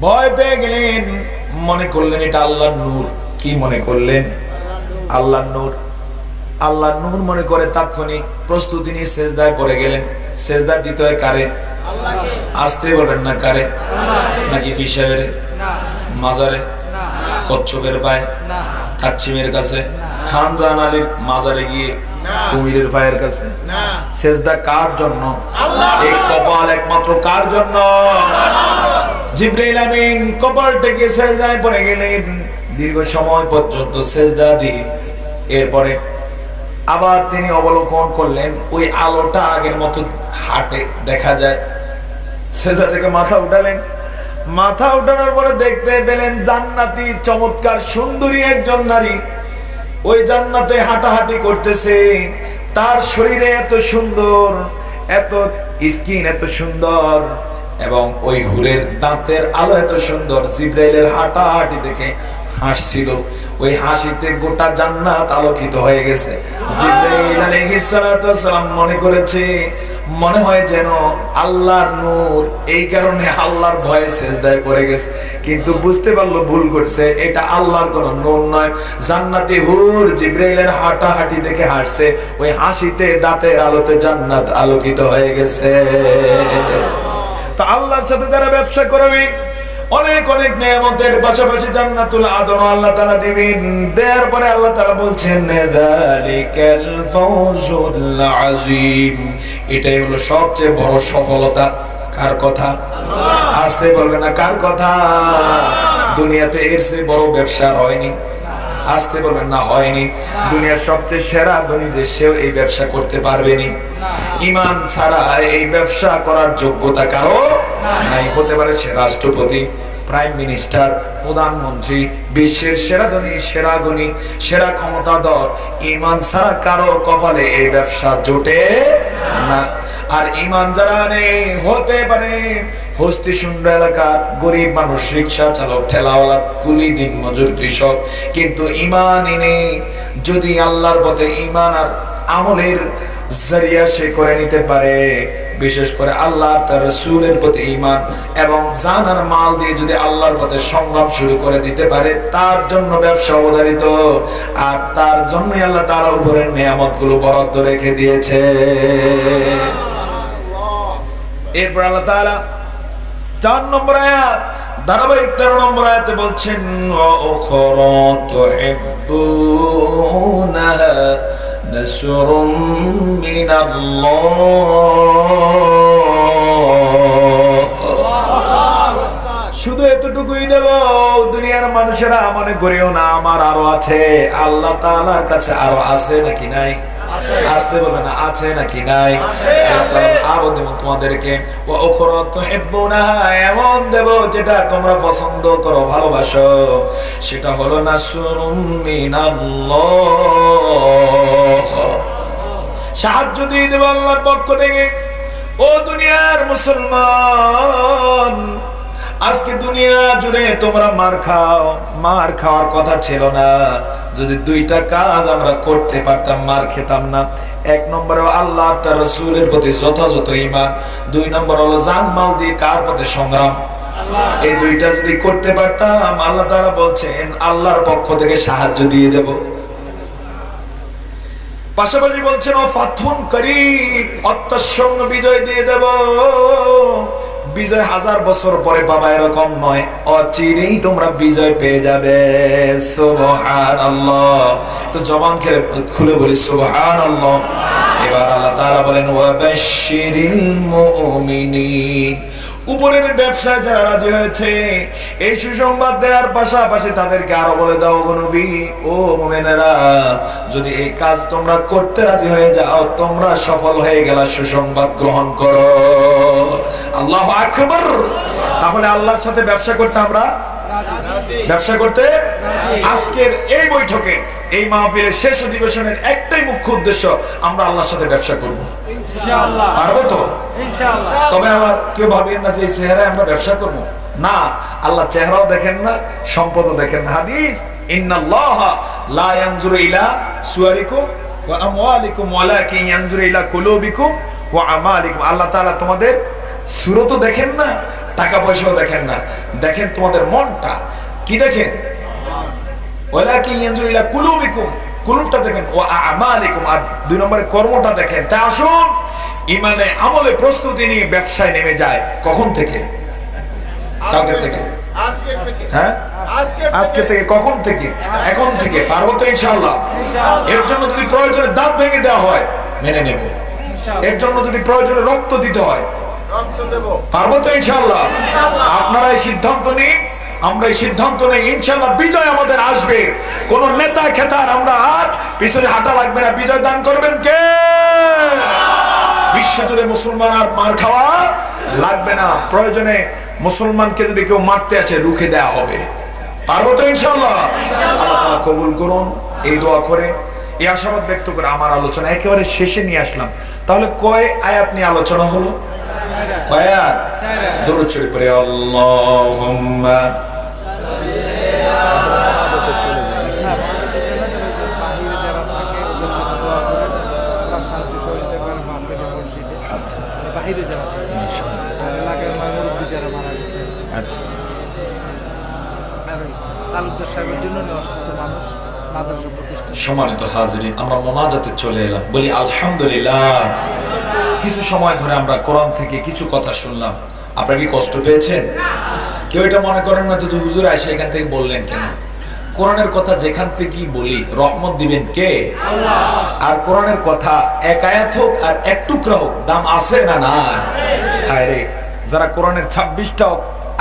Speaker 2: ভয় পেয়ে গেলেন, মনে করলেন এটা আল্লাহর নূর। কি মনে করলেন? আল্লাহর নূর। আল্লাহর নূর মনে করে তাৎক্ষণিক প্রস্তুতি নিয়ে সেজদায় পড়ে গেলেন। সেজদা দিতে হয় কারে? আল্লাহকে। আসতে বলেন না কারে? নাকি ফিসাবের মাজারে, কচ্ছপের পায়ে, কাচ্চিমের কাছে, খানজাহান আলীর মাজারে গিয়ে, কুমিরের পায়ের কাছে? সেজদা কার জন্য? এই কপাল একমাত্র কার জন্য? জিবরাইল আমিন কপাল টেকে সেজদায় পড়ে গেলেন। দীর্ঘ সময় পর্যন্ত সেজদা দিয়ে এরপরে আবার তিনি অবলোকন করলেন, ওই আলোটা আগের মতো হাটে দেখা যায়। সেজদা থেকে মাথা উঠালেন, মাথা উঠানোর পরে দেখতে পেলেন জান্নাতি চমৎকার সুন্দরী একজন নারী ওই জান্নাতে হাঁটাহাঁটি করতেছে। তার শরীরে এত সুন্দর, এত স্কিন এত সুন্দর, এবং ওই হুরের দাঁতের আলো এত সুন্দর। জিবরাইলের হাঁটাহাঁটি দেখে হাসছিল, ওই হাসিতে গোটা জান্নাত আলোকিত হয়ে গেছে। জিবরাইল আলাইহিস সালাতু ওয়াস সালাম মনে করেছে মনে হয় যেন আল্লাহর নূর, এই কারণে আল্লাহর ভয়ে সেজদায় পড়ে গেছে। কিন্তু বুঝতে পারলো ভুল করছে, এটা আল্লাহর কোনো নূর নয়, জান্নাতি হুর জিবরাইলের হাঁটাহাঁটি দেখে হাসছে, ওই হাসিতে দাঁতের আলোতে জান্নাত আলোকিত হয়ে গেছে। তো আল্লাহর সাথে যারা ব্যবসা করবে অনেক অনেক নিয়ামতের পাশাপাশি জান্নাতুল আদন আল্লাহ তাআলা দিবেন। দেওয়ার পরে আল্লাহ তাআলা বলছেন যালিকাল ফাওজুল আযীম, এটাই হলো সবচেয়ে বড় সফলতা। কার কথা? আসতে বলবে না কার কথা? দুনিয়াতে এর চেয়ে বড় ব্যবসা হয়নি। আসতে বলবেন না হয়নি। দুনিয়ার সবচেয়ে সেরা ধনী যে সেও এই ব্যবসা করতে পারবেনি। ঈমান ছাড়া এই ব্যবসা করার যোগ্যতা কারো নাই। হতে পারে সে রাষ্ট্রপতি, প্রাইম মিনিস্টার, প্রধানমন্ত্রী, বিশ্বের সেরা ধনী, সেরা গুণী, সেরা ক্ষমতাধর, ঈমান ছাড়া কারো কপালে এই ব্যবসা জোটে না। আর ঈমান যারা নেই, হতে পারে হস্তি শূন্য এলাকার গরিব মানুষ, রিক্সা চালক, ঠেলাওয়ালা, কুলি দিন মজুর, কৃষক, কিন্তু ঈমানই নেই। যদি আল্লাহর পথে ঈমান আর আমলের জরিয়া সে করে নিতে পারে, বিশেষ করে আল্লাহ তার রাসূলের প্রতি ঈমান এবং জান আর মাল দিয়ে যদি আল্লাহর পথে সংগ্রাম শুরু করে দিতে পারে, তার জন্য ব্যবসা অবধারিত, আর তার জন্যই আল্লাহ তাআলা উপরের নিয়ামতগুলো বরাদ্দ রেখে দিয়েছে। এরপর আল্লাহ তাআলা 4 নম্বর আয়াত ধারাবাহিক 13 নম্বর আয়াতে বলছেন, ওয়া উখরা তুহিব্বুনাহা নাসরুম মিনাল্লাহ। শুধু এতটুকুই দেব, দুনিয়ার মানুষেরা মনে করিও না আমার আরো আছে, আল্লাহ তাআলার কাছে আরো আছে নাকি নাই? আসতে বলে না, আছে নাকি নাই? আরো দেব তোমাদেরকে, ওয়া উখরা তুহিব্বুনাহা, এমন দেব যেটা তোমরা পছন্দ করো, ভালোবাসো, সেটা হলো নাসরুম মিনাল্লাহ, সাহায্য দিয়ে দেব আল্লাহর পক্ষ থেকে। ও দুনিয়ার মুসলমান, আজকে দুনিয়া জুড়ে তোমরা মার খাও, মার খাওয়ার কথা ছিল না, যদি 2টা কাজ আমরা করতে পারতাম মার খেতাম না। 1 নম্বর আল্লাহ তার রাসূলের প্রতি যথাযথ ঈমান, 2 নম্বর হলো জান মাল দিয়ে কার পথে সংগ্রাম। এই 2টা যদি করতে পারতাম, আল্লাহ তাআলা বলছেন আল্লাহর পক্ষ থেকে সাহায্য দিয়ে দেব। পাশাপাশি বলছেন ও ফাথুন করিম, অত্যাসন্ন বিজয় দিয়ে দেব। বিজয় 1000 বছর পরে পাবা এরকম নয়, অচিরেই তোমরা বিজয় পেয়ে যাবে। সুবহানাল্লাহ, তো জবান খুলে বলি সুবহানাল্লাহ। এবার আল্লাহ তাআলা বলেন ওয়া বাশশিরিল মুমিনিন, উপরের ব্যবসায় যারা রাজি হয়েছে এই সুসংবাদ দেওয়ার পাশাপাশি তাদেরকে আরো বলে দাও গো নবী, ও মুমিনেরা, যদি এই কাজ তোমরা করতে রাজি হয়ে যাও, তোমরা সফল হয়ে গেলা, সুসংবাদ গ্রহণ করো। আল্লাহু আকবার। তাহলে আল্লাহর সাথে ব্যবসা করতে আমরা ব্যবসা করতে আজকের এই বৈঠকে, এই মাহফিলের শেষ অধিবেশনের একটাই মুখ্য উদ্দেশ্য, আমরা আল্লাহর সাথে ব্যবসা করব ইনশাআল্লাহ। পারবো তো ইনশাআল্লাহ? তবে আবার কেউ ভাবেন না যে এই চেহারায় আমরা ব্যবসা করব না। আল্লাহ চেহারাও দেখেন না, সম্পদও দেখেন না। হাদিস, ইন্নাল্লাহা লা ইয়ানজুরু ইলা সুওয়ারিকুম ওয়া আমওয়ালিকুম ওয়ালাকিন ইয়ানজুরু ইলা কুলুবিকুম ওয়া আমালিকুম। আল্লাহ তাআলা তোমাদের সুরতও দেখেন না, টাকা পয়সাও দেখেন না, দেখেন তোমাদের মনটা। কি দেখেন? ওয়ালাকিন ইয়ানজুরু ইলা কুলুবিকুম, কুলুবটা দেখেন, ওয়া আমালিকুম, আর 2 নম্বরে কর্মটা দেখেন। তা আসুন ইমানে আমলে প্রস্তুতি নিয়ে ব্যবসায় নেমে যায়। কখন থেকে? কালকে থেকে, হ্যাঁ আজকে থেকে। কখন থেকে? এখন থেকে। পারবো তো ইনশাআল্লাহ? এর জন্য যদি প্রয়োজনে দাঁত ভেঙে দেওয়া হয় মেনে নেব, এর জন্য যদি প্রয়োজনে রক্ত দিতে হয় পারবো তো ইনশাআল্লাহ? আপনারা এই সিদ্ধান্ত নিন, আমরা এই সিদ্ধান্ত নেই, ইনশাআল্লাহ বিজয় আমাদের আসবে। কোন নেতা খেতার আমরা আর পিছনে হাঁটা লাগবে না। বিজয় দান করবেন কে? বিশ্বজুড়ে মুসলমান আর মার খাওয়া লাগবে না। প্রয়োজনে মুসলমানকে যদি কেউ মারতে আসে রুখে দেয়া হবে। পারবো তো ইনশাআল্লাহ? আল্লাহ তাআলা কবুল করুন। এই দোয়া করে, এই আশাবাদ ব্যক্ত করে আমার আলোচনা একেবারে শেষে নিয়ে আসলাম। তাহলে কয় আয়াত নিয়ে আলোচনা হলো? কয় আয়াত? দরুদ শরীফ পড়ে আল্লাহুম্মা সম্মানিত হাজিরিন, আমরা মোনাজাতে চলে এলাম। বলি আলহামদুলিল্লাহ। কিছু সময় ধরে আমরা কোরআন থেকে কিছু কথা শুনলাম। আপনারা কি কষ্ট পেয়েছেন? কেউ এটা মনে করেন না যে হুজুর আয়েশা এখান থেকে বললেন কেন? কোরআনের কথা যেখান থেকেই বলি রহমত দিবেন কে? আল্লাহ। আর কোরআনের কথা এক আয়াত হোক আর এক টুকরা হোক, দাম আছে না না? হায় রে, যারা কোরআনের 26টা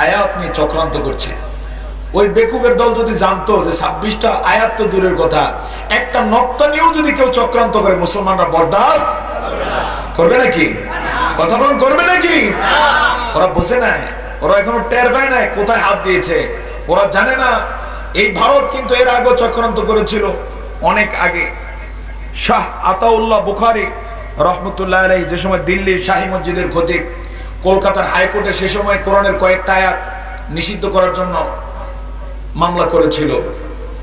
Speaker 2: আয়াত নিয়ে চক্রান্ত করছে, ওই বেকুবের দল যদি জানতো যে 26টা আয়াত তো দূরের কথা, একটা নক্তা নিয়েও যদি কেউ চক্রান্ত করে, মুসলমানরা বরদাস্ত করবে নাকি? কথা বলুন, করবে নাকি? ওরা বসে নাই, ওরা এখনো টের পায় নাই কোথায় হাত দিয়েছে। ওরা জানে না এই ভারত কিন্তু এর আগে চক্রান্ত করেছিল অনেক আগে। শাহ আতাউল্লাহ বুখারী রহমতুল্লাহ আলাইহি যে সময় দিল্লির শাহী মসজিদের খতিব, কলকাতার হাইকোর্টে সে সময় কোরআনের কয়েকটা আয়াত নিষিদ্ধ করার জন্য মামলা করেছিল।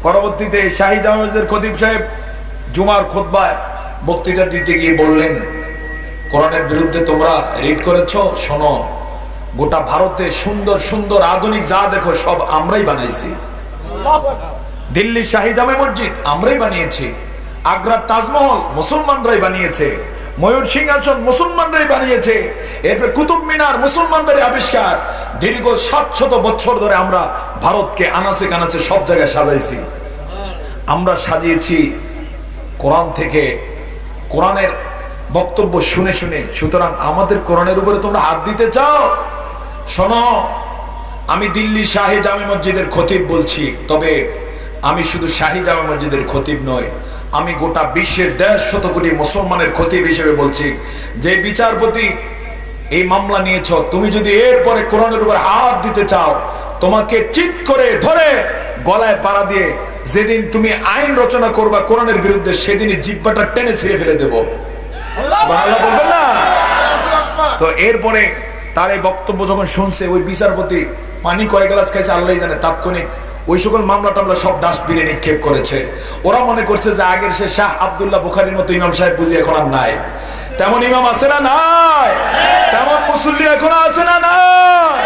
Speaker 2: পরবর্তীতে শাহী জামে মসজিদের খতিব সাহেব জুমার খুতবায় বক্তৃতা দিতে গিয়ে বললেন, কোরআনের বিরুদ্ধে তোমরা রিড করেছো, শোনো, গোটা ভারতে সুন্দর সুন্দর আধুনিক যা দেখো সব আমরাই বানাইছি। দিল্লির শাহী জামে মসজিদ আমরাই বানিয়েছি, আগ্রার তাজমহল মুসলমানরাই বানিয়েছে, ময়ূর সিংহাসন মুসলমানরাই বানিয়েছে, এরপর কুতুব মিনার মুসলমানদের আবিষ্কার। দীর্ঘ 700 বছর ধরে আমরা ভারতকে আনাচে কানাচে সব জায়গায় সাজাইছি, আমরা সাজিয়েছি কোরআন থেকে, কোরআনের বক্তব্য শুনে শুনে। সুতরাং আমাদের কোরআনের উপরে তোমরা হাত দিতে চাও? শোনো, আমি দিল্লি শাহী জামে মসজিদের খতিব বলছি, তবে আমি শুধু শাহী জামে মসজিদের খতিব নয়, আমি গোটা বিশ্বের 150 কোটি মুসলমানের খতিব হিসেবে বলছি। যে বিচারপতি এই মামলা নিয়েছ, তুমি যদি এরপরে কোরআনের উপর হাত দিতে চাও, তোমাকে চিৎ করে ধরে গলায় পাড়া দিয়ে যেদিন তুমি আইন রচনা করবা কোরআনের বিরুদ্ধে, সেদিনই জিহ্বাটা টেনে ছিঁড়ে ফেলে দেব। সুবহানাল্লাহ বলবেন না? তো এরপরে তার এই বক্তব্য যখন শুনছে, ওই বিচারপতি পানি কয় গ্লাস খাইছে আল্লাহ জানে, তাৎক্ষণিক ওই সকল মামলা টামলা সব ডাস্টবিনে নিক্ষেপ করেছে। ওরা মনে করছে যে আগের সে শাহ আব্দুল্লাহ বুখারীর মতো ইমাম সাহেব বুঝি এখন আর নাই। তেমন ইমাম আছে না নাই? তেমন মুসল্লি এখন আছে না নাই?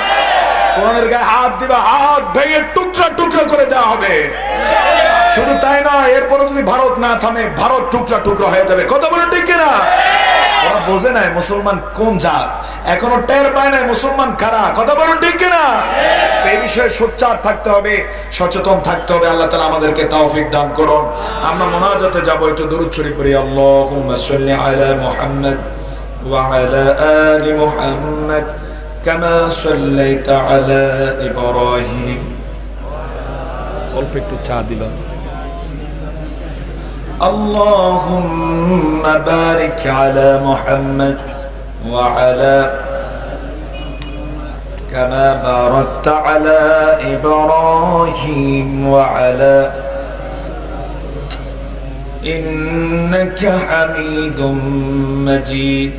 Speaker 2: কোরআনের গায়ে হাত দিবা, হাত ভেঙে টুকরা টুকরা করে দেওয়া হবে। শুধু তাই নয়, এরপরও যদি ভারত না থামে, ভারত টুকরা টুকরা হয়ে যাবে। কথা বলে ঠিক কিনা? ওরা বোঝে নাই মুসলমান কোন জাত, এখনো টের পায় নাই মুসলমান কারা। কথা বলুন ঠিক কিনা? এই বিষয়ে সোচ্চার থাকতে হবে, সচেতন থাকতে হবে। আল্লাহ তাআলা আমাদেরকে তৌফিক দান করুন। আমরা মুনাজাতে যাব, একটু দরুদ শরীফ পড়ি। আল্লাহুম্মা সাল্লি আলা মুহাম্মদ ওয়া আলা আলি মুহাম্মদ কামা সাল্লাইতা আলা ইব্রাহিম।
Speaker 1: অল্প একটু চা দিলাম।
Speaker 2: اللهم بارك على محمد وعلى كما باركت على إبراهيم وعلى إنك حميد مجيد.